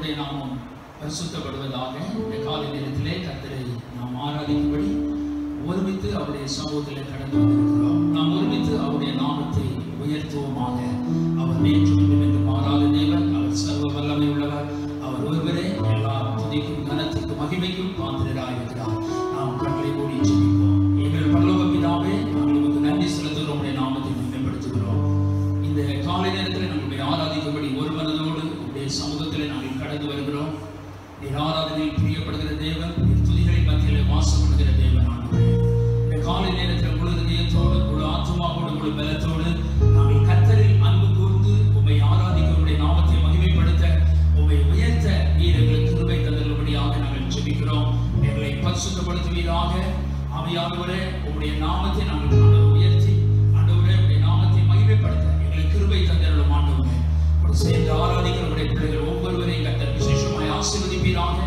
கர்த்தருடைய நாமம் பரிசுத்தப்படுவதாக. இந்த காலை நேரத்திலே கர்த்தரை நாம் ஆராதிக்கும்படி ஒருமித்து அவருடைய சமூகத்தில் கடந்து வந்திருக்கிறோம். நாம் ஒருமித்து அவருடைய நாமத்தை உயர்த்துவோமாக. அவர் நேற்றும் என்று மாறாத தேவன், அவர் சர்வ வல்லமை உள்ளவர். அவர் ஒருவரே எல்லா துதிக்கும் கனத்துக்கும் மகிமைக்கும் பாத்திரராயிருக்கிறார். நாம் கண்களை மூடி ஜெபிப்போம். எங்கள் பரலோக பிதாவே, நாங்கள் உங்களுக்கு நன்றி செலுத்துகிறோம். உடைய நாமத்தை மேம்படுத்துகிறோம். இந்த காலை நேரத்தில் நம்முடைய ஆராதிக்கும்படி ஒரு மனதோடு உடைய சமூகத்தில் நாங்கள் கடந்து வருகிறோம். நீர் ஆராதனையில் பிரியப்படுகிற தேவன், துதிகளின் மத்தியில் வாசப்படுகிற தேவன் ஆண்டவரே. இந்த காலை நேரத்தில் முழு இதயத்தோடு, முழு ஆத்துமாவோடு, முழு பலத்தோடு நாங்கள் கர்த்தரில் அன்பு கூர்ந்து உம்மை ஆராதிக்க, உடைய நாமத்தை மகிமைப்படுத்த, உம்மை உயர்த்த நீர் எங்களுக்கு கிருபை தந்தருளும்படியாக நாங்கள் ஜெபிக்கிறோம். எங்களை பரிசுத்தப்படுத்துவீராக. ஆவியானவரே, உம்முடைய நாமத்தை நாங்கள் உயர்த்தி, ஆண்டவரே உடைய நாமத்தை மகிமைப்படுத்த எங்களுக்கு கிருபை தந்தருளும். ஆண்டவரே, சேர்ந்து ஆராதிக்கிற உடைய பிள்ளைகள் ஒவ்வொருவரையும் கர்த்தர் விசேஷமாய் ஆசீர்வதிப்பீராக.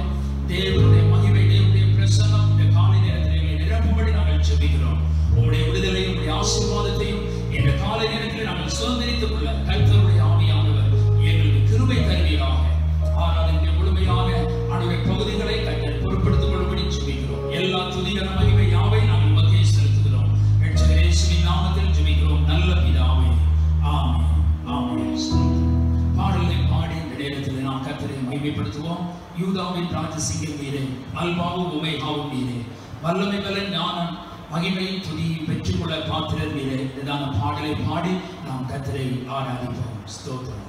தேவனுடைய மகிமை, தேவனுடைய பிரசன்னம் இந்த காலை நேரத்தில் எங்களை நிரப்பும்படி நாங்கள் ஜெபிக்கிறோம். உங்களுடைய விடுதலையும் உங்களுடைய ஆசீர்வாதத்தையும் இந்த காலை நேரத்தில் நாங்கள் சுதந்திரித்துக் கொள்ள கர்த்தருடைய ஆவியானவர் எங்களுக்கு கிருபை தருவீராக. ஆராதனை முழுமையான அவருடைய பகுதிகளை கர்த்தர் பொறுப்படுத்திக் கொள்ளும்படி ஜெபிக்கிறோம். எல்லா துதிகர மகிமை யாவை நாங்கள் மத்தியை செலுத்துகிறோம். இரட்சகர் இயேசுவின் நாமத்தில் ஜெபிக்கிறோம் நல்ல பிதாவே. ஆமென். ஆமென். பாடலை பாடி இந்த நேரத்தில் நாம் கர்த்தரை மகிமைப்படுத்துவோம். யூதாவின் ராஜசிங்கம் நீரே, அல்பாவும் உமைகாவும் நீரே, வல்லமை பலன் ஞானம் மகிமை துதியை பெற்றுக்கொள்ள பாத்திரர் நீரே. இதான பாடலை பாடி நாம் கர்த்தரை ஆராதிப்போம். ஸ்தோத்திரம்.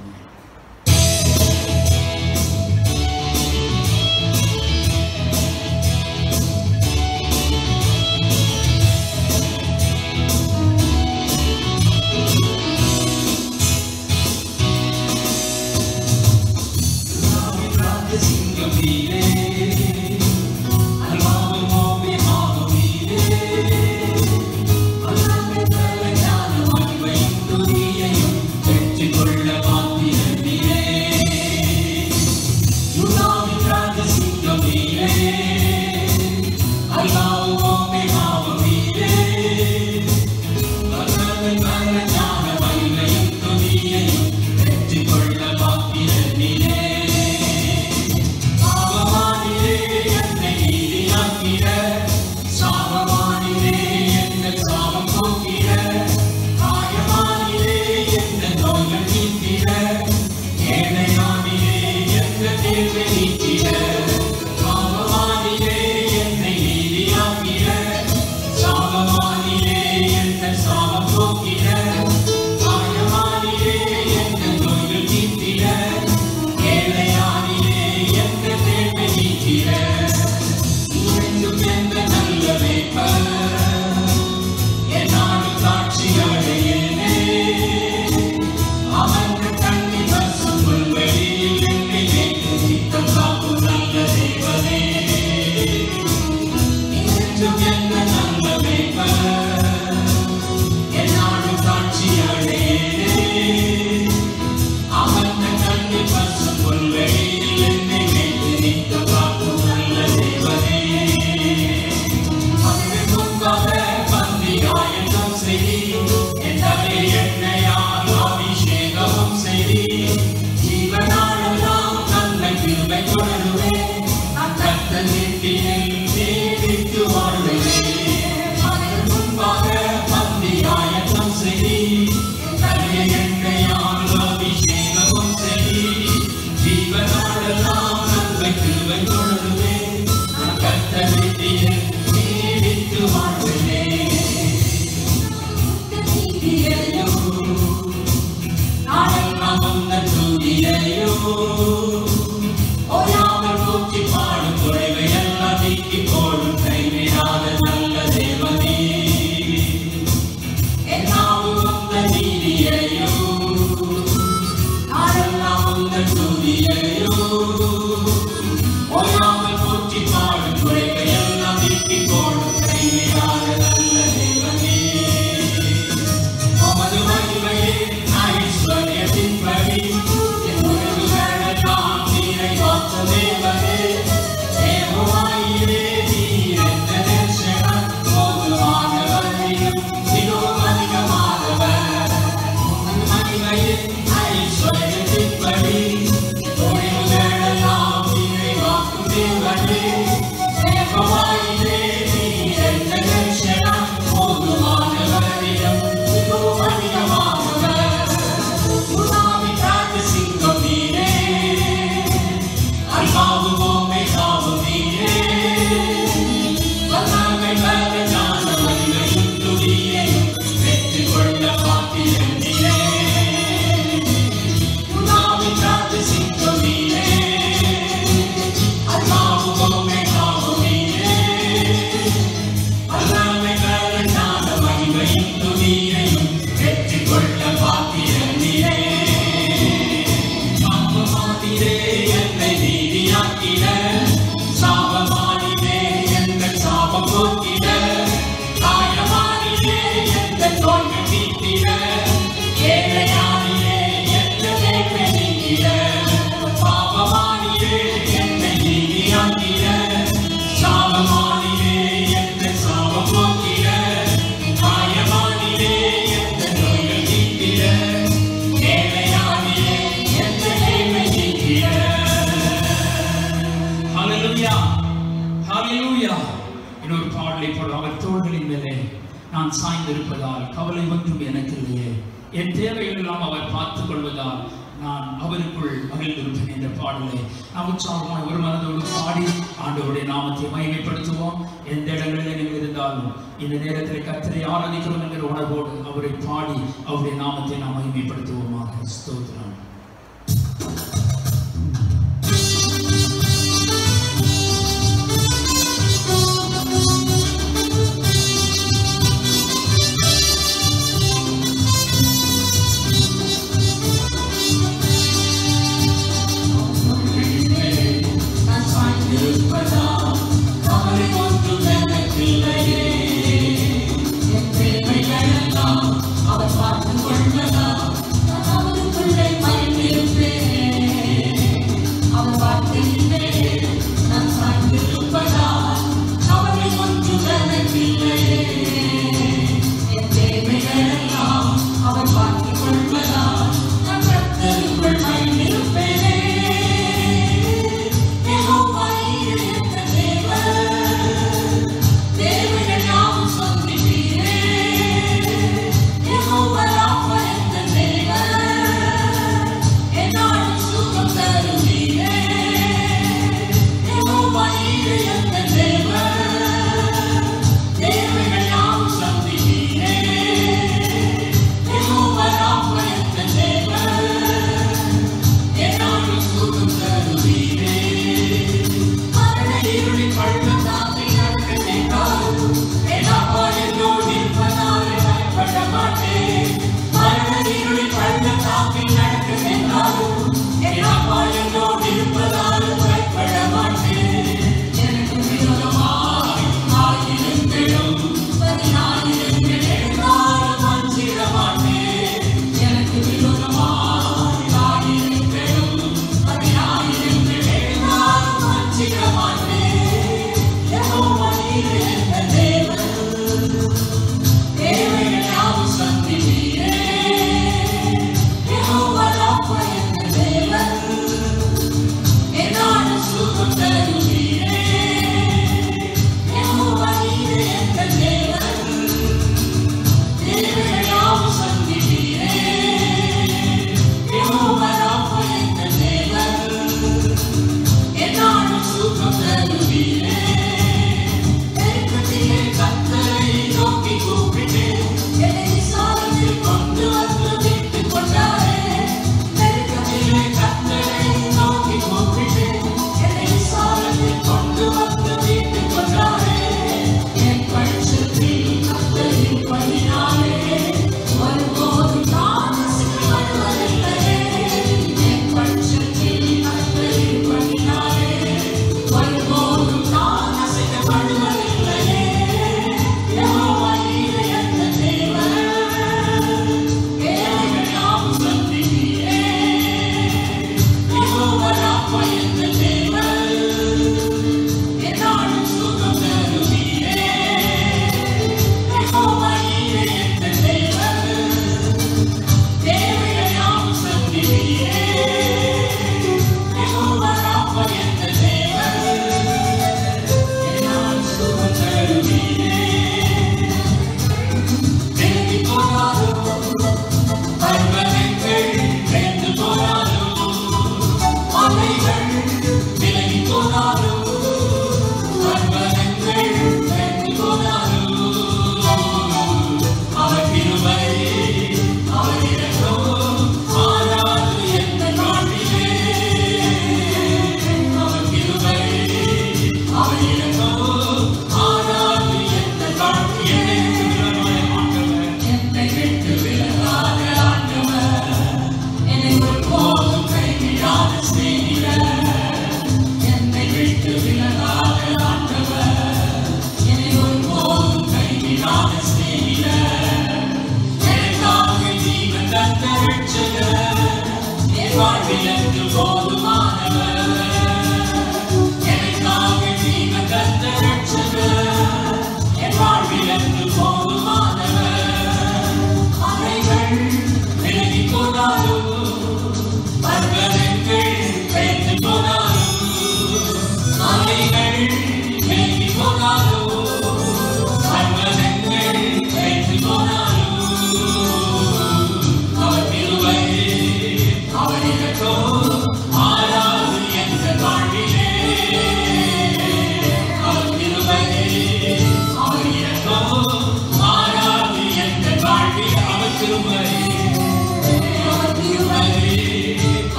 கொள்ள வல்லமை பல ஞான வலிமையும் துதியையும் வெற்றி கொள்ள பாத்திரம் நீரே. யுனாவின் ராஜ சிங்கம் நீரே, அல்லாவும் ஓமேகாவும் நீரே. வல்லமை பல ஞான வலிமையும் துதியையும் வெற்றி கொள்ள பாத்திரம் நீரே. பாவமானீரே என்னை நீதியாக்கிட, சாபமானீரே எங்கள் சாபம் போக்கிட, காயமானீரே எங்கள் நோய்கள் நீக்கிட, ஏழையானீரே எங்கள் ஏழ்மை நீக்கிட. பாவமானீரே என்னை நீதியாக்கிட, சாபமானீரே எங்கள் சாபம் போக்கிட, காயமானீரே எங்கள் நோய்கள் நீக்கிட, ஏழையானீரே எங்கள் ஏழ்மை நீக்கிட. ஹல்லேலூயா, ஹல்லேலூயா. இன்னொரு பாடலை போல, அவர் தோள்களின் மேலே நான் சாய்ந்திருப்பதால் கவலை ஒன்றும் எனக்கு இல்லையே, என் தேவைகள் எல்லாம் அவர் பார்த்துக் கொள்வதால் நான் அவருக்குள் மகிழ்ந்திருப்பேன் என்ற பாடலை நாம் உற்சாகமாய் ஒரு மனதோடு பாடி ஆண்டவருடைய நாமத்தை மகிமைப்படுத்துவோம். எந்த இடங்களில் நீங்கள் இருந்தாலும் இந்த நேரத்தில் கர்த்தரை ஆராதிக்கிறோம் என்கிற உணர்வோடு அவரை பாடி அவருடைய நாமத்தை நாம் மகிமைப்படுத்துவோமாக. ஸ்தோத்திரம். அவர் பார்த்துக் கொள்வதா அவருக்குள்ளே மறைந்து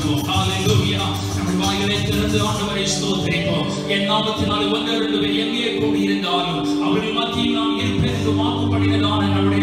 சொல்லுவோம். ஹalleluya. நம்ம வாய்களை திறந்து ஆண்டவரை ஸ்தோத்திரிப்போம். என் நாமத்தினாலே ஒன்று ரெண்டு பேர் எங்கே கூடி இருந்தாலும் அவர்கள் மத்தியில் நான் இருப்பேன் என்று வாக்கு பண்ணினதான நம்முடைய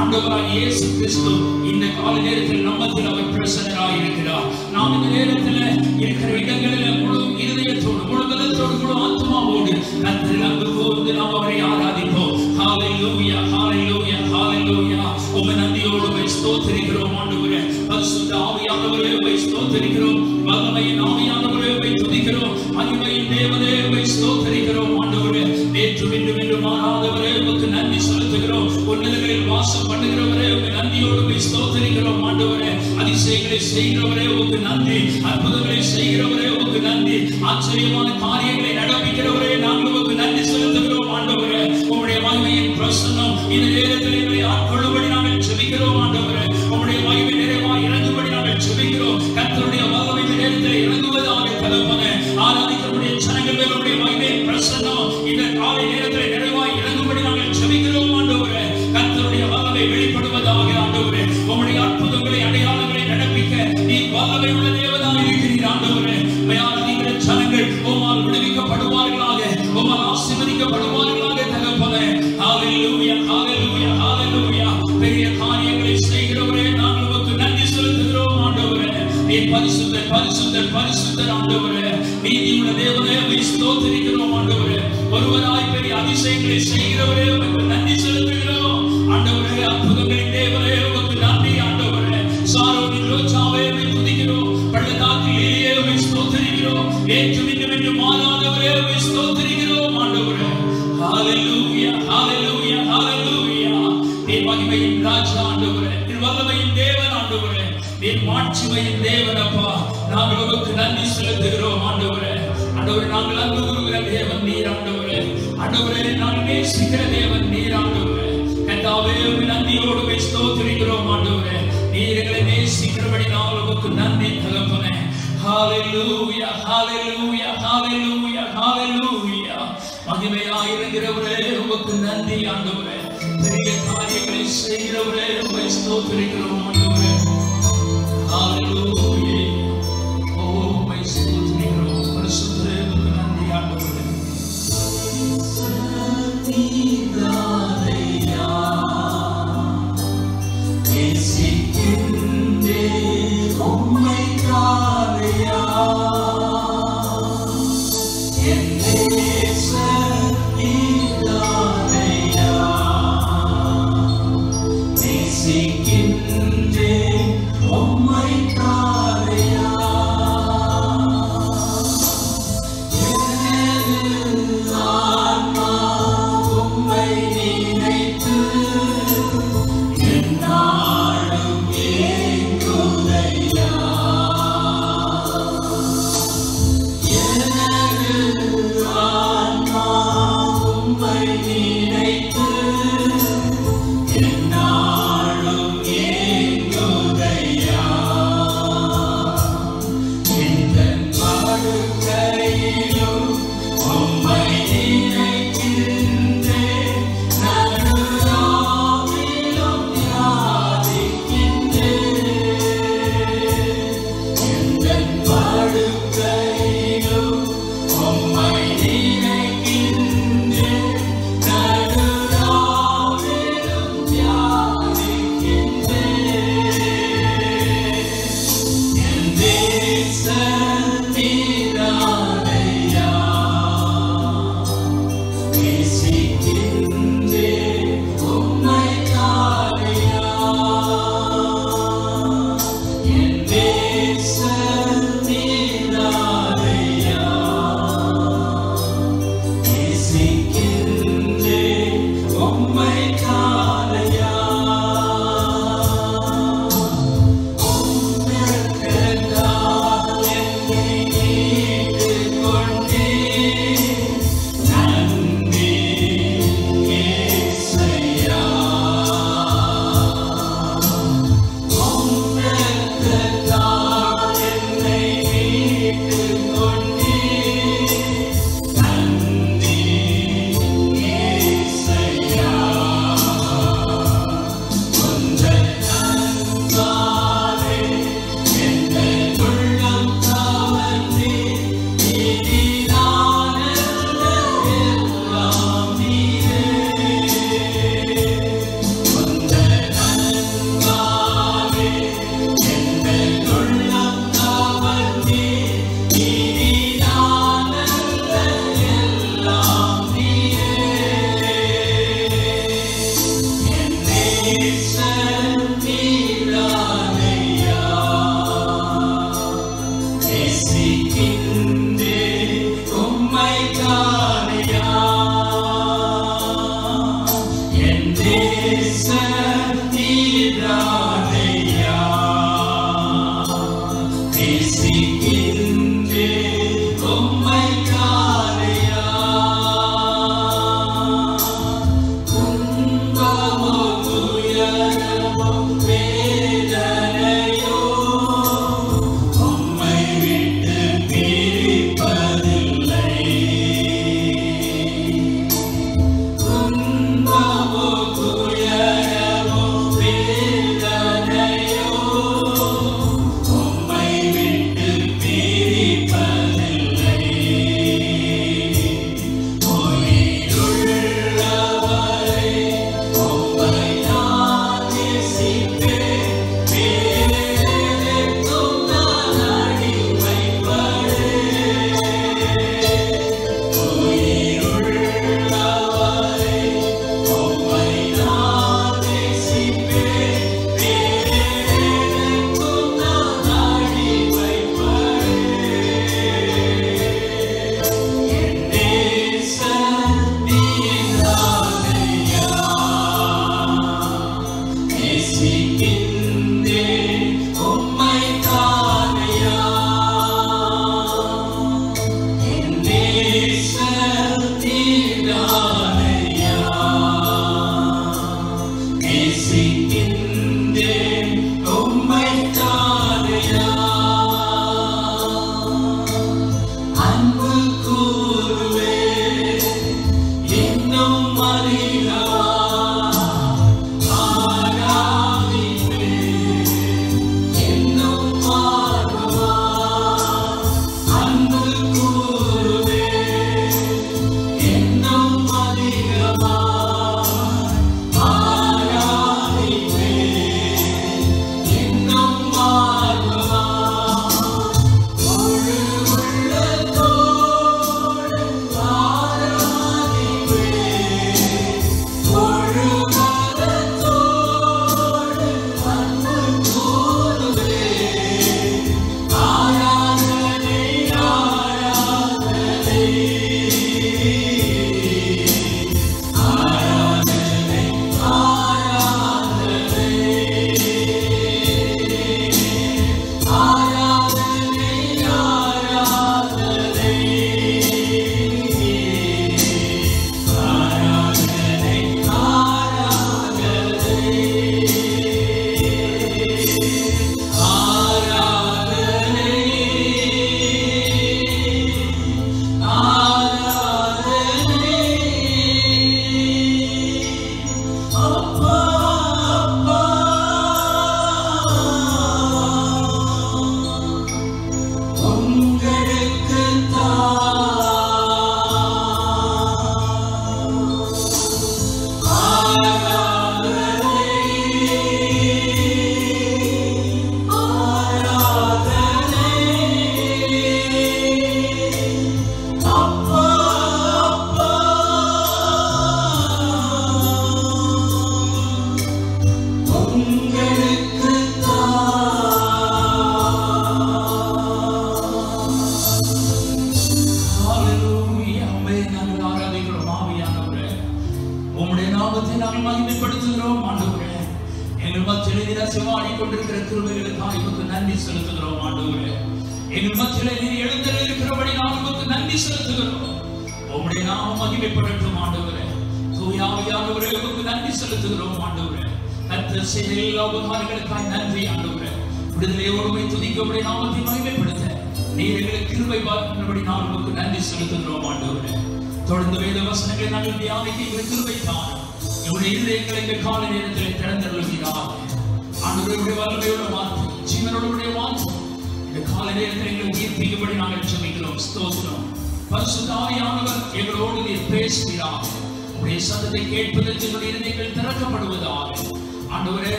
ஆண்டவராகிய இயேசு கிறிஸ்து இந்த கால நேரத்தில் நம்மத்தில் அவர் பிரசன்னராய் இருக்கிறார். நாம் இந்த நேரத்தில் இருக்கிற இடங்களில் முழு இதயத்தோடு முழு பலத்தோடு முழு ஆத்மாவோடு கர்த்தரில் அன்பு கூர்ந்து நாம் அவரை ஆராதிப்போம். ஹalleluya ஹalleluya ஹalleluya. உம்மை நன்றியோடு ஸ்தோத்திரிக்கிறோம் ஆண்டவரே. பரிசுத்த ஆவியானவரே உம்மை ஸ்தோத்திரிக்கிறோம். வல்லமையின் ஆவியானவரே உம்மை துதிக்கிறோம். மகிமையின் தேவனே உம்மை ஸ்தோத்திரிக்கிறோம் ஆண்டவரே. நேற்றும் இன்றும் என்றும் மாறாதவரே உமக்கு நன்றி செலுத்துகிறோம். உன்னதங்களில் வாசம் பண்ணுகிறவரே உம்மை நன்றியோடு உம்மை ஸ்தோத்திரிக்கிறோம் ஆண்டவரே. அதிசயங்களை செய்கிறவரே உமக்கு நன்றி. அற்புதங்களை செய்கிறவரே உமக்கு நன்றி. ஆச்சரியமான காரியங்களை நடப்பிக்கிறவரே நாங்கள் உமக்கு நன்றி செலுத்துகிறோம் ஆண்டவரே. உம்முடைய மகிமையின் பிரசன்னம் இந்த நேரத்தில் எங்களை ஆட்கொள்ளும்படி நாங்கள் ஜெபிக்கிறோம் ஆண்டவரே. உம்முடைய மகிமை நிறைவாய் இறங்கும்படி நாங்கள் ஜெபிக்கிறோம். கர்த்தருடைய வல்லமை இந்த நேரத்தில் இறங்குவதாக தகப்பனே. ஆராதிக்கிறவருடைய ஜனங்கள் மேல் உம்முடைய மகிமையின் பிரசன்னம் இந்த காலை நேரத்தில் நிறைவாய் இறங்கும்படி நாங்கள் ஜெபிக்கிறோம் ஆண்டவரே. கர்த்தருடைய வல்லமை வெளிப்படுவதாக ஆண்டவரே. உம்முடைய அற்புதங்களை அடையாளங்களை நடப்பிக்க நீ வல்லமை உள்ள தேவனாய் இருக்கிறீர் ஆண்டவரே. ஆராதிக்கிற ஜனங்கள் உம்மால் விடுவிக்கப்படுவார்களாக, உம்மால் ஆசீர்வதிக்கப்படுவார்களாக தகப்பனே. ஹalleluya ஹalleluya ஹalleluya. பெரிய காரியங்களை செய்கிறவரே நாங்கள் உமக்கு நன்றி செலுத்துகிறோம் ஆண்டவரே. நீ பரிசுத்தர் பரிசுத்தர் பரிசுத்தர் ஆண்டவரே. நீதியுள்ள தேவனே உம்மை ஸ்தோத்திரிக்கிறோம் ஆண்டவரே. ஒருவராய் பெரிய அதிசயங்களை செய்கிறவரே உமக்கு நன்றி செலுத்துகிறோம் ஆண்டவரே. அற்புதங்களின் தேவனே உமக்கு நன்றி ஆண்டவரே. சாரோனின் ரோஜாவே உம்மை துதிக்கிறோம். பள்ளத்தாக்கில் லீலியே உம்மை ஸ்தோத்திரிக்கிறோம். நேற்றும் இன்றும் என்றும் மாறாதவரே உம்மை ஸ்தோத்திரிக்கிறோம் ஆண்டவரே. ஹalleluya ஹalleluya ஹalleluya. நீ மகிமையின் ராஜா ஆண்டவரே. நீ வல்லமையின் தேவன் ஆண்டவரே. நீ மாட்சிமையின் தேவன் அப்பா. நாங்கள் உமக்கு நன்றி செலுத்துகிறோம் ஆண்டவரே. ஆண்டவரே நாங்கள் அன்பு கூறுகிற தேவன் நீர் ஆண்டவரே. ஆண்டவரே நாங்கள் நேசிக்கிற தேவன் நீர் ஆண்டவரே. கர்த்தாவே உம்மை நன்றியோடு ஸ்தோத்திரிக்கிறோம் ஆண்டவரே. நீர் எங்களை நேசிக்கிறபடி நாங்கள் உமக்கு நன்றி தகப்பனே. ஹalleluya ஹalleluya ஹalleluya ஹalleluya. மகிமையாய் இருக்கிறவரே உமக்கு நன்றி ஆண்டவரே. பெரிய காரியங்களை செய்கிறவரே உம்மை ஸ்தோத்திரிக்கிறோம் ஆண்டவரே. ஹalleluya. ஓ உம்மை ஸ்தோத்திரிக்கிறோம். பரிசுத்தரே உமக்கு நன்றி ஆண்டவரே. சத்தியதையா நேசிக்கின்றே உம்மை காலையா என் நேசத்தியதையா நேசிக்கின்றே உம்மை காலையா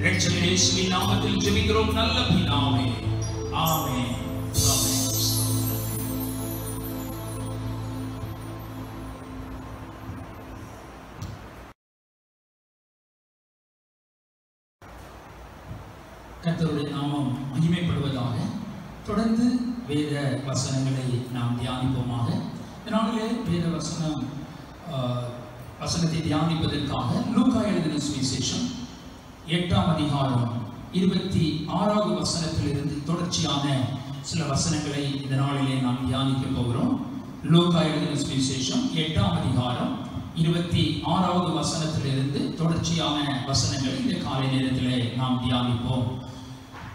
இரட்சகர் இயேசுவின் நாமத்தில் ஜெபிக்கிறோம் நல்ல பிதாவே. ஆமென். கர்த்தருடைய நாமம் மகிமைப்படுவதாக. தொடர்ந்து வேத வசனங்களை நாம் தியானிப்போமாக. இதனாலே வேத வசனத்தை தியானிப்பதற்காக லூக்கா எழுதின சுவிசேஷம் 8ஆம் அதிகாரம் 26வது வசனத்திலிருந்து தொடர்ச்சியான சில வசனங்களை இந்த நாளிலே நாம் தியானிக்க போகிறோம். லூக்கா எழுதின சுவிசேஷம் 8ஆம் அதிகாரம் 26வது வசனத்திலிருந்து தொடர்ச்சியான வசனங்களை இந்த காலை நேரத்திலே நாம் தியானிப்போம்.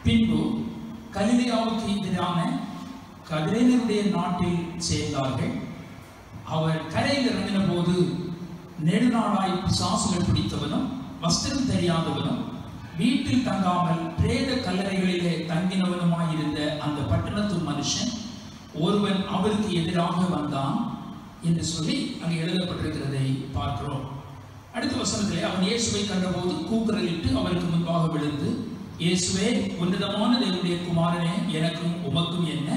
பின்பு கலிலேயாவுக்கு எதிரான கதிரேனருடைய நாட்டில் சேர்ந்தார்கள். அவர் கரையில் இறங்கின போது நெடுநாளாய் பிசாசுகள் பிடித்தவனும் வஸ்திரம் தெரியாதவனும் வீட்டில் தங்காமல் பிரேத கல்லறைகளிலே தங்கினவனுமாயிருந்த அந்த பட்டணத்து மனுஷன் ஒருவன் அவருக்கு எதிராக வந்தான் என்று சொல்லி அங்கே எழுதப்பட்டிருக்கிறதை பார்க்கிறோம். அடுத்த வசனத்திலே அவன் இயேசுவை கண்டபோது கூக்குரலிட்டு அவருக்கு முன்பாக விழுந்து, இயேசுவே, உன்னதமான தேவனுடைய குமாரனே, எனக்கும் உமக்கும் என்ன?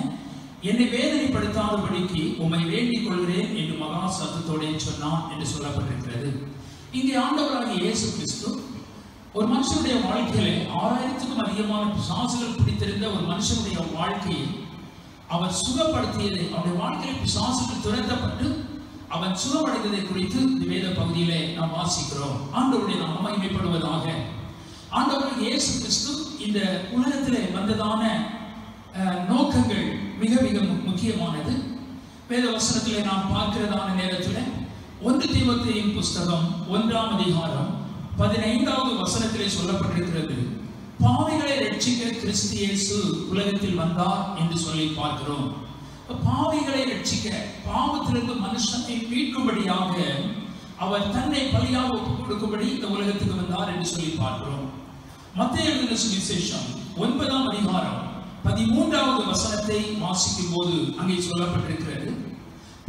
என்னை வேதனைப்படுத்தாதபடிக்கு உம்மை வேண்டிக் கொள்கிறேன் என்று மகா சத்தத்தோடு சொன்னான் என்று சொல்லப்பட்டிருக்கிறது. இங்கே ஆண்டவராகிய இயேசு கிறிஸ்து ஒரு மனுஷனுடைய வாழ்க்கையிலே 6000க்கும் அதிகமான பிசாசுகள் பிடித்திருந்த ஒரு மனுஷனுடைய வாழ்க்கையை அவர் சுகப்படுத்தியதை, அவருடைய வாழ்க்கையில் பிசாசுகள் துரத்தப்பட்டு அவன் சுகமடைந்ததை குறித்து இந்த வேத பகுதியிலே நாம் வாசிக்கிறோம். ஆண்டவருடைய நாமம் மகிமைப்படுவதாக. ஆண்டவர் இயேசு கிறிஸ்து இந்த உலகத்திலே வந்ததான நோக்கங்கள் மிக மிக முக்கியமானது. வேத வசனத்திலே நாம் பார்க்கிறதான நேரத்தில் 1 தீமோத்தேயுவின் புஸ்தகம் 1ஆம் அதிகாரம் 15வது வசனத்திலே சொல்லப்பட்டிருக்கிறது, பாவிகளை ரட்சிக்க கிறிஸ்து இயேசு உலகத்தில் வந்தார் என்று சொல்லி பார்க்கிறோம். பாவிகளை ரட்சிக்க, பாவத்திலிருந்து மனுஷனை மீட்கும்படியாக அவர் தன்னை பலியாக ஒப்புக் கொடுக்கும்படி இந்த உலகத்துக்கு வந்தார் என்று சொல்லி பார்க்கிறோம். மத்தேயு எழுதின சுவிசேஷம் 9ஆம் அதிகாரம் 13வது வசனத்தை வாசிக்கும் போது அங்கே சொல்லப்பட்டிருக்கிறது,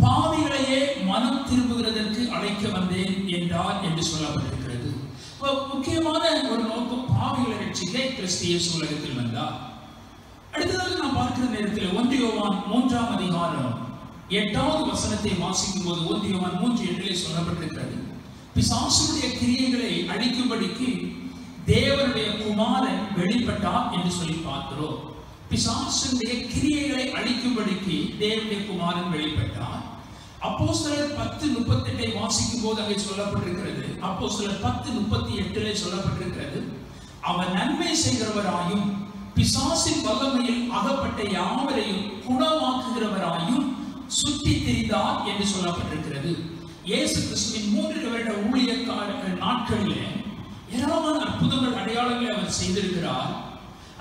பாவிகளையே மனம் திரும்புகிறதற்கு அழைக்க வந்தேன் என்றார் என்று சொல்லப்பட்டிருக்கிறது. முக்கியமான ஒரு நோக்கம் பாவிகளை ரட்சிக்க கிறிஸ்து இயேசு உலகத்தில் வந்தார். அடுத்ததாக நாம் பார்க்கிற நேரத்தில் 1 யோவான் 3ஆம் அதிகாரம் 8வது வசனத்தை வாசிக்கும் போது 1 யோவான் 3:8 சொல்லப்பட்டிருக்கிறது, பிசாசுடைய கிரியைகளை அழிக்கும்படிக்கு தேவனுடைய குமாரன் வெளிப்பட்டார் என்று சொல்லி பார்க்கிறோம். பிசாசுடைய கிரியைகளை அழிக்கும்படிக்கு தேவனுடைய குமாரன் வெளிப்பட்டார். அப்போஸ்தலர் 10:38 வாசிக்கும் போது அங்கே சொல்லப்பட்டிருக்கிறது, அப்போஸ்தலர் 10:38 சொல்லப்பட்டிருக்கிறது, அவர் நன்மை செய்கிறவராயும் பிசாசின் வல்லமையில் அகப்பட்ட யாவரையும் குணமாக்குகிறவராயும் சுற்றி திரிந்தார் என்று சொல்லப்பட்டிருக்கிறது. இயேசு கிறிஸ்துவின் 3 வருட ஊழிய நாட்களிலே ஏராளமான அற்புதங்கள் அடையாளங்களை அவர் செய்திருக்கிறார்.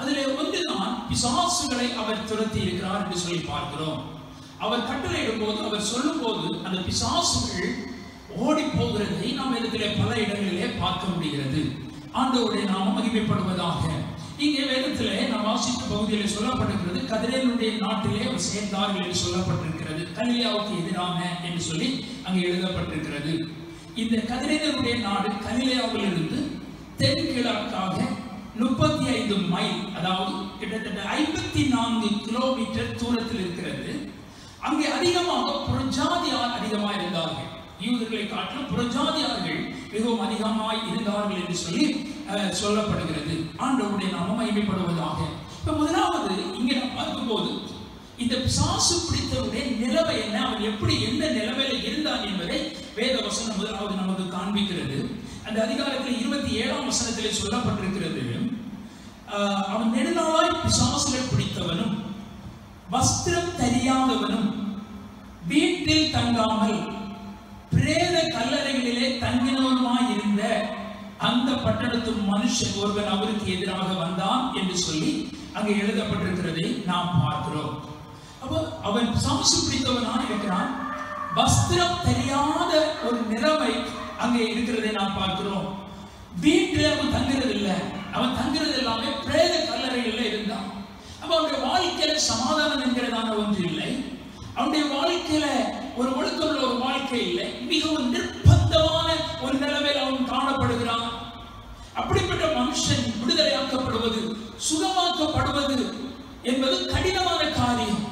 அதிலே ஒன்றுதான் பிசாசுகளை அவர் துரத்தி இருக்கிறார் என்று சொல்லி பார்க்கிறோம். அவர் கட்டளையிடும் போது, அவர் சொல்லும் போது அந்த பிசாசுகள் ஓடி போகிறதை நாம் இடத்திலே பல இடங்களிலே பார்க்க முடிகிறது. ஆண்டவருடைய நாமம் மகிமைப்படுவதாக. இங்கே வேதத்திலே நாம் வாசித்த பகுதியிலே சொல்லப்பட்டிருக்கிறது, கதிரேனுடைய நாட்டிலே அவர் சேர்ந்தார்கள் என்று சொல்லப்பட்டிருக்கிறது. கலிலேயாவுக்கு எதிரான என்று சொல்லி அங்கே எழுதப்பட்டிருக்கிறது. இந்த கதிரேனுடைய நாடு கலிலேயாவிலிருந்து தென்கிழக்காக 35 மைல், அதாவது கிட்டத்தட்ட 54 கிலோமீட்டர் தூரத்தில் இருக்கிறது. அங்கே அதிகமாக புறஜாதியார் அதிகமாக இருந்தார்கள். யூதர்களை காட்டிலும் புறஜாதியார்கள் மிகவும் அதிகமாய் இருந்தார்கள் என்று சொல்லி சொல்லப்படுகிறது. ஆண்டவருடைய நாமம் மகிமைப்படுவதாக. இப்ப முதலாவது இங்கே நாம் பார்க்கும்போது இந்த பிசாசு பிடித்தவருடைய நிலைமை என்ன, அவன் எப்படி எந்த நிலைமையில இருந்தான் என்பதை வேத வசனம் முதலாவது நமக்கு காண்பிக்கிறது. அந்த அதிகாரத்தில் 27ஆம் வசனத்திலே சொல்லப்பட்டிருக்கிறது, அவன் நெடுநாளாய் பிசாசுகள் பிடித்தவனும் வஸ்திரம் தெரியாதவனும் வீட்டில் தங்காமல் பிரேத கல்லறைகளிலே தங்கினவனுமாய் இருந்த அந்த பட்டணத்து மனுஷன் ஒருவன் அவருக்கு எதிராக வந்தான் என்று சொல்லி அங்கே எழுதப்பட்டிருக்கிறதை நாம் பார்க்கிறோம். அப்போ அவன் பிசாசு பிடித்தவனாக இருக்கிறான். வஸ்திரம் தெரியாத ஒரு நிலைமை அங்கே இருக்கிறதை நாம் பார்க்கிறோம். வீட்டில் அவன் தங்குறது இல்லை, அவன் தங்குறது எல்லாமே பிரேத கல்லறைகளில் இருந்தான். அப்ப அவனுடைய வாழ்க்கையில சமாதானம் என்கிறதான ஒன்று இல்லை. அவனுடைய வாழ்க்கையில ஒரு ஒழுக்கமுள்ள ஒரு வாழ்க்கை இல்லை. மிகவும் நிர்பந்தமான ஒரு நிலைமையில் அவன் காணப்படுகிறான். அப்படிப்பட்ட மனுஷன் விடுதலை சுகமாக்கப்படுவது என்பது கடினமான காரியம்.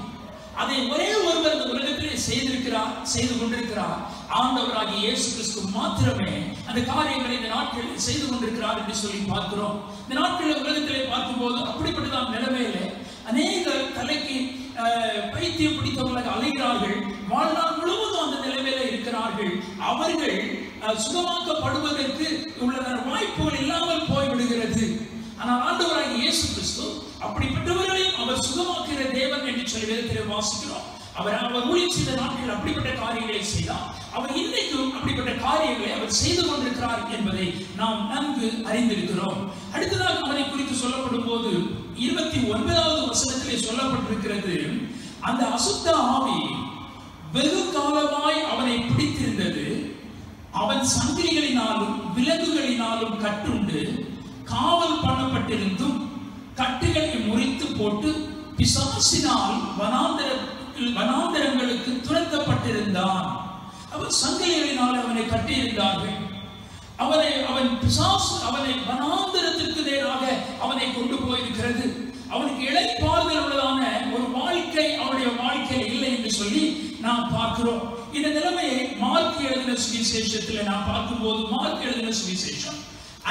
அதை ஒரே ஒருவர் இந்த உலகத்திலே செய்து கொண்டிருக்கிறார். ஆண்டவராகிய இயேசு கிறிஸ்து மாத்திரமே அந்த காரியங்களை இந்த நாட்களில் செய்து கொண்டிருக்கிறார் என்று சொல்லி பார்க்கிறோம். இந்த நாட்களில் உலகத்திலே பார்க்கும்போது அப்படிப்பட்டதான் நிலைமையில அநேகர் தலைக்கு பைத்தியம் பிடித்தவர்களாக அலைகிறார்கள். வாழ்நாள் முழுவதும் அந்த நிலைமையில இருக்கிறார்கள். அவர்கள் சுகமாக்கப்படுவதற்கு உள்ள வாய்ப்புகள் இல்லாமல் போய்விடுகிறது. ஆனால் ஆண்டவராகிய இயேசு கிறிஸ்து அப்படிப்பட்டவர்களையும் அவர் சுகமாக்குகிற தேவன் என்று சொல்லி வேதத்திலே வாசிக்கிறோம். அவர் ஊழியம் செய்த நாட்கள் அப்படிப்பட்ட காரியங்களை செய்தார். அவர் இன்னைக்கும் அப்படிப்பட்ட காரியங்களை அவர் செய்து கொண்டிருக்கிறார் என்பதை நாம் நன்கு அறிந்திருக்கிறோம். அடுத்ததாக அவரை குறித்து சொல்லப்படும் போது 29வது வசனத்திலே சொல்லப்பட்டிருக்கிறது, அந்த அசுத்த ஆவி வெகு காலமாய் அவனை பிடித்திருந்தது. அவன் சங்கிலிகளினாலும் விலங்குகளினாலும் கட்டுண்டு காவல் பண்ணப்பட்டிருந்தும் கட்டுகளை முறித்து போட்டு பிசாசினால் வனாந்தரங்களுக்கு துரத்தப்பட்டிருந்தான். அவன் சங்கிலிகளினால் அவனை கட்டியிருந்தார்கள். அவன் பிசாசு அவனை வனாந்தரத்திற்கு நேராக அவனை கொண்டு போயிருக்கிறது. அவனுக்கு இளைப்பாறுதல் உள்ளதான ஒரு வாழ்க்கை அவனுடைய வாழ்க்கையில் இல்லை என்று சொல்லி நாம் பார்க்கிறோம். இந்த நிலைமையை மார்க் எழுதின சுவிசேஷத்தில் நாம் பார்க்கும்போது, மார்க் எழுதின சுவிசேஷம்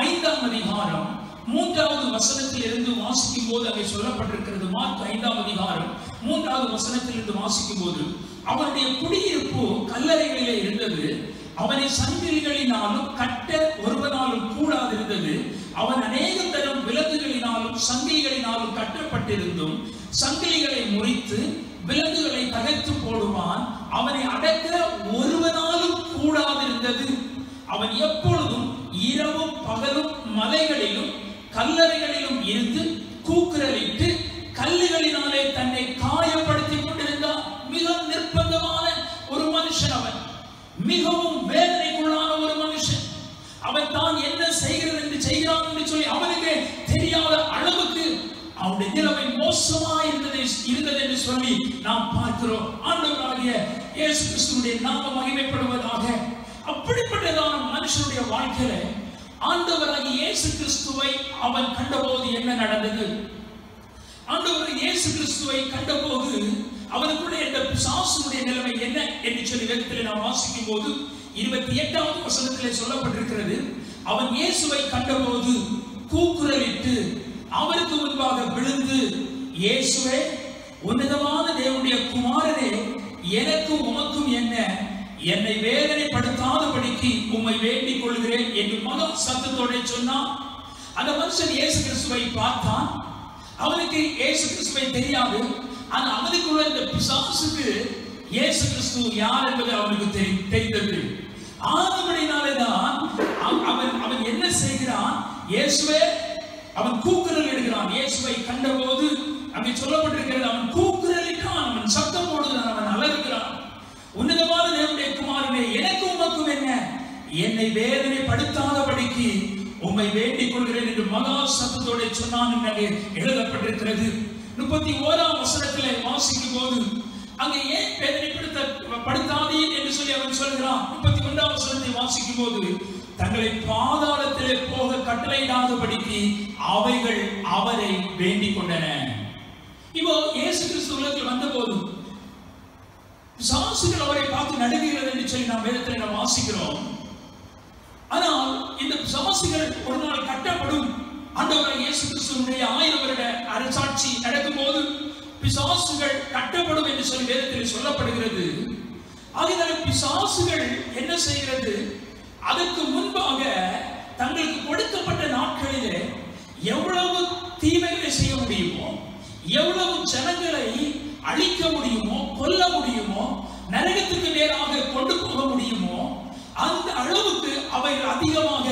5ஆம் அதிகாரம் 3வது வசனத்தில் இருந்து வாசிக்கும் போது அங்கே சொல்லப்பட்டிருக்கிறது. மார்க் 5ஆம் அதிகாரம் 3வது வசனத்தில் இருந்து வாசிக்கும் போது, அவனுடைய குடியிருப்பு கல்லறைகளிலே இருந்தது. அவனை சங்கிலிகளினாலும் கட்ட ஒருவனாலும் கூடாதிருந்தது. அவன் அநேக தரம் விலங்குகளினாலும் சங்கிலிகளினாலும் கட்டப்பட்டிருந்தும் சங்கிலிகளை முறித்து விலங்குகளை தகர்த்து போடுவான். அவனை அடக்க ஒருவனாலும் கூடாதிருந்தது. அவன் எப்பொழுதும் இரவும் பகலும் மலைகளிலும் கல்லறைகளிலும் இருந்து கூக்குரலிட்டு கல்லுகளினாலே தன்னை காயப்படுத்திக் கொண்டிருந்தான். மிக நிர்பந்தமான ஒரு மனுஷன். அவன் மிகவும் வேதனைக்குள்ளான ஒரு மனுஷன். அவன் தான் என்ன செய்கிறது என்று செய்கிறான் என்று சொல்லி அவனுக்கு தெரியாத அளவுக்கு அவனுடைய நிலைமை மோசமா இருந்தது என்று சொல்லி நாம் பார்க்கிறோம். ஆண்டவராகிய இயேசு கிறிஸ்துவினுடைய நாமம் மகிமைப்படுவதாக. அப்படிப்பட்டதான மனுஷனுடைய வாழ்க்கையில ஆண்டவராகிய இயேசு கிறிஸ்துவை அவன் கண்டபோது என்ன நடந்தது? ஆண்டவராகிய இயேசு கிறிஸ்துவை கண்டபோது அவனுக்குள்ள இந்த பிசாசுடைய நிலைமை என்ன என்று சொல்லி வேதத்திலே நாம் வாசிக்கும் போது 28வது வசனத்திலே சொல்லப்பட்டிருக்கிறது, அவன் இயேசுவை கண்டபோது கூக்குரலிட்டு அவருக்கு முன்பாக விழுந்து, இயேசுவே, உன்னதமான தேவனுடைய குமாரனே, எனக்கும் உமக்கும் என்ன? என்னை வேதனைப்படுத்தாதபடிக்கு உம்மை வேண்டிக் கொள்கிறேன் என்று மகா சத்தத்தோட சொன்னான். அந்த மனுஷன் இயேசு கிறிஸ்துவை பார்த்தான். அவனுக்கு இயேசு கிறிஸ்துவை தெரியாது. ஆனா அவனுக்குள்ள இந்த பிசாசுக்கு இயேசு கிறிஸ்து யார் என்பது அவனுக்கு தெரிந்தது. ஆனபடினாலேதான் அவன் என்ன செய்கிறான்? இயேசுவே, அவன் கூக்குரல் இடுகிறான். இயேசுவை கண்டபோது அங்கே சொல்லப்பட்டிருக்கிறது, அவன் கூக்குரலிட்டான், அவன் சத்தம் போடுகிறான், அவன் அலறுகிறான். உன்னதமான தேவனுடைய குமாரனே, எனக்கு உமக்கும் என்ன? என்னை வேதனைப்படுத்தாதபடிக்கு உம்மை வேண்டிக் கொள்கிறேன் என்று மகா சத்தத்தோட சொன்னான் என்று எழுதப்பட்டிருக்கிறது. 31ஆம் வசனத்திலே வாசிக்கும் போது அங்கே ஏன் வேதனைப்படுத்தாதீர் என்று சொல்லி அவன் சொல்கிறான். 31ஆம் வசனத்தை வாசிக்கும் போது, தங்களை பாதாளத்திலே போக கட்டளையிடாதபடிக்கு அவைகள் அவரை வேண்டிக் கொண்டன. இப்போ இயேசு கிறிஸ்து உலகத்தில் வந்த போது பிசாசுகள் அவரை பார்த்து நடுங்குகிறது என்று சொல்லி நாம் வேதத்தில் நாம் வாசிக்கிறோம். ஆனால் இந்த பிசாசுகள் ஒரு நாள் கட்டப்படும். ஆண்டவராகிய இயேசு கிறிஸ்துவினுடைய 1000 வருட அரசாட்சி நடக்கும் போது பிசாசுகள் கட்டப்படும் என்று சொல்லி வேதத்தில் சொல்லப்படுகிறது. அதனால பிசாசுகள் என்ன செய்கிறது? அதற்கு முன்பாக தங்களுக்கு கொடுக்கப்பட்ட நாட்களிலே எவ்வளவு தீமைகளை செய்ய முடியுமோ, எவ்வளவு ஜனங்களை அழிக்க முடியுமோ, கொல்ல முடியுமோ, நரகத்துக்கு நேராக கொண்டு போக முடியுமோ, அந்த அளவுக்கு அவைகள் அதிகமாக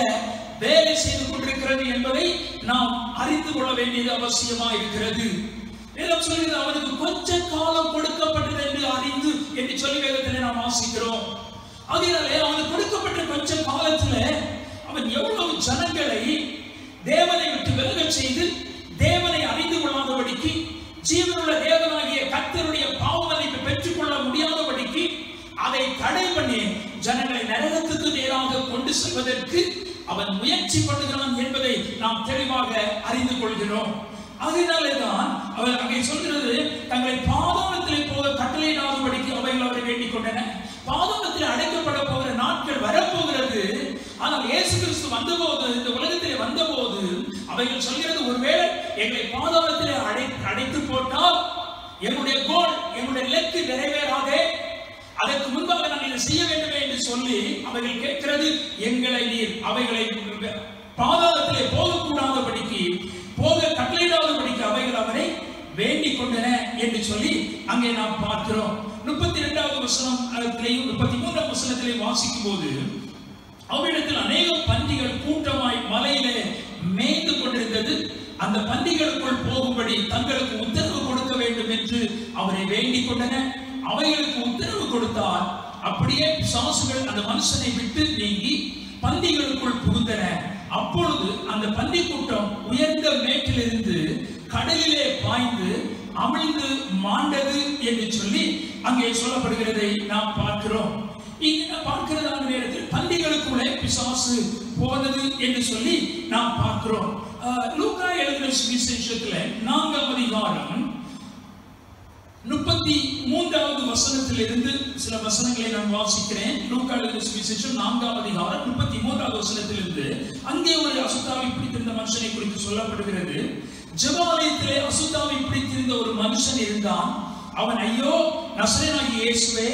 வேலை செய்து கொண்டிருக்கிறது என்பதை நாம் அறிந்து கொள்ள வேண்டியது அவசியமா இருக்கிறது. வேதம் சொல்கிறது, அவனுக்கு கொஞ்ச காலம் கொடுக்கப்பட்டது என்று அறிந்து என்று சொல்லி வேதத்திலே நாம் வாசிக்கிறோம். அதனாலே அவனுக்கு கொடுக்கப்பட்ட கொஞ்ச காலத்துல அவன் எவ்வளவு ஜனங்களை தேவனை விட்டு விலகச் செய்து தேவனை அறிந்து கொள்ளாதபடிக்கு, ஜீவனுள்ள தேவனாகிய கர்த்தருடைய பாவமன்னிப்பை பெற்றுக் கொள்ள முடியாதபடிக்கு அதை தடை பண்ணி ஜனங்களை நரகத்துக்கு நேராக கொண்டு செல்வதற்கு அவன் முயற்சி பண்ணுகிறான் என்பதை நாம் தெளிவாக அறிந்து கொள்கிறோம். அதனாலேதான் அவர் அங்கே சொல்கிறது, தங்களை பாதாளத்திலே போக கட்டளையிடாதபடிக்கு அவைகள் அவரை வேண்டிக் கொண்டன. பாதாளத்தில் அடைக்கப்பட போகிற நாட்கள் வரப்போகிறது. ஆனால் இயேசு கிறிஸ்து வந்தபோது, இந்த உலகத்திலே வந்தபோது அவைகள் சொல்கிறது, ஒருவேளை எங்களை பாதாளத்திலே அடைத்து போட்டால் என்னுடைய கோல், என்னுடைய இலக்கு நிறைவேறாதே, அதற்கு முன்பாக நான் இதை செய்ய வேண்டுமே என்று சொல்லி அவைகள் கேட்கிறது, எங்களை நீர் அவைகளை பாதாளத்திலே போகக்கூடாதபடிக்கு, போக கட்டளையிடாதபடிக்கு அவைகள் அவரை வேண்டிக் கொண்டன என்று சொல்லி அங்கே நாம் பார்க்கிறோம். 32வது வசனத்திலேயும் 33ஆம் வசனத்திலேயும் வாசிக்கும் போது, அவரிடத்தில் அநேக பன்றிகள் கூட்டமாய் மலையிலே மேய்ந்து கொண்டிருந்தது. அந்த பன்றிகளுக்குள் போகும்படி தங்களுக்கு உத்தரவு கொடுக்க வேண்டும் என்று அவரை வேண்டிக் கொண்டன. அவைகளுக்கு உத்தரவு கொடுத்தால் அப்படியே பிசாசுகள் அந்த மனுஷனை விட்டு நீங்கி பன்றிகளுக்குள் புகுந்தன. அப்பொழுது அந்த பன்றி கூட்டம் உயர்ந்த மேட்டிலிருந்து கடலிலே பாய்ந்து அமிழ்ந்து மாண்டது என்று சொல்லி அங்கே சொல்லப்படுகிறதை நாம் பார்க்கிறோம். இங்க பார்க்கிறதான நேரத்தில் பன்றிகளுக்குள்ளே பிசாசு போனது என்று சொல்லி நாம் பார்க்கிறோம். லூக்கா எழுதின சுவிசேஷத்துல 4ஆம் அதிகாரம் 33வது வசனத்திலிருந்து சில வசனங்களை நான் வாசிக்கிறேன். லூக்கா எழுதின சுவிசேஷம் 4ஆம் அதிகாரம் 33வது வசனத்திலிருந்து அங்கே ஒரு அசுத்தாவை பிடித்திருந்த மனுஷனை குறித்து சொல்லப்படுகிறது. ஜெபாலயத்திலே அசுத்தாவை பிடித்திருந்த ஒரு மனுஷன் இருந்தான். அவன், ஐயோ நசரேயனாகிய இயேசுவே,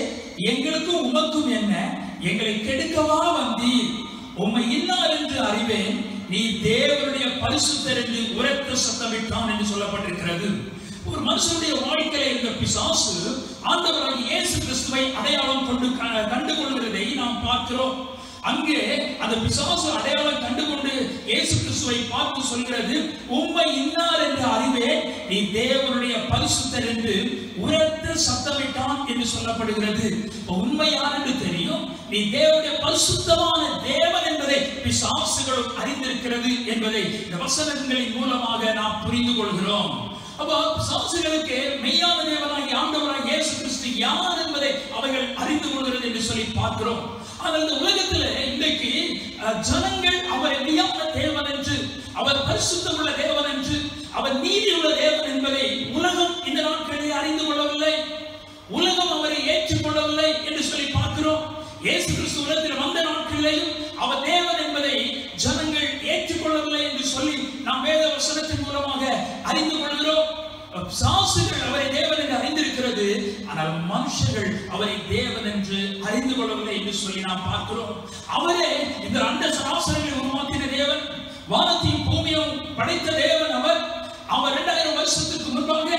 எங்களுக்கும் உமக்கும் என்ன? எங்களை கெடுக்கவா வந்தீர்? உம்மை இன்னார் என்று அறிவேன், நீ தேவனுடைய பரிசுத்தர் என்று உரத்த சத்தமிட்டான் என்று சொல்லப்பட்டிருக்கிறது. ஒரு மனுஷனுடைய வாழ்க்கையில இருந்த பிசாசு ஆண்டவராகிய இயேசு கிறிஸ்துவை அடையாளம் கண்டு கொள்கிறதை நாம் பார்க்கிறோம். அங்கே அந்த பிசாசு அடையாளம் கண்டுகொண்டு இயேசு கிறிஸ்துவை பார்த்து சொல்கிறது, உம்மை இன்னார் என்று அறிவேன், நீ தேவனுடைய பரிசுத்தர் என்று உரத்த சத்தமிட்டான் என்று சொல்லப்படுகிறது. உண்மை யார் என்று தெரியும், நீ தேவனுடைய பரிசுத்தமான தேவன் என்பதை பிசாசுகளும் அறிந்திருக்கிறது என்பதை இந்த வசனங்களின் மூலமாக நாம் புரிந்து கொள்கிறோம். அப்போ பிசாசுகளுக்கு மெய்யான தேவனாகிய ஆண்டவராகிய இயேசு கிறிஸ்து யார் என்பதை அவைகள் அறிந்து கொள்கிறது என்று சொல்லி பார்க்கிறோம். ஆனால் இந்த உலகத்தில் இன்றைக்கு ஜனங்கள் அவரை மெய்யான தேவன் என்று, அவர் பரிசுத்தம் உள்ள தேவன் என்று, அவர் நீதி உள்ள தேவன் என்பதை உலகம் இந்த நாட்களில் அறிந்து கொள்ளவில்லை. உலகம் அவரை ஏற்றுக்கொள்ளவில்லை என்று சொல்லி பார்க்கிறோம். இயேசு கிறிஸ்து உலகத்தில் வந்த நாட்களிலேயும் அவர் தேவன் என்பதை ஜனங்கள் ஏற்றுக்கொள்ளவில்லை என்று சொல்லி நாம் வேத வசனத்தின் மூலமாக அறிந்து கொள்கிறோம். பிசாசுகள் அவரை தேவன் என்று அறிந்திருக்கிறது, ஆனால் மனுஷர்கள் அவரை தேவன் என்று அறிந்து கொள்ளவில்லை என்று சொல்லி நாம் பார்க்கிறோம். அவரே இந்த அண்ட சராசரங்களை உருவாக்கின தேவன், வானத்தையும் பூமியும் படைத்த தேவன். அவர் 2000 வருஷத்துக்கு முன்பாக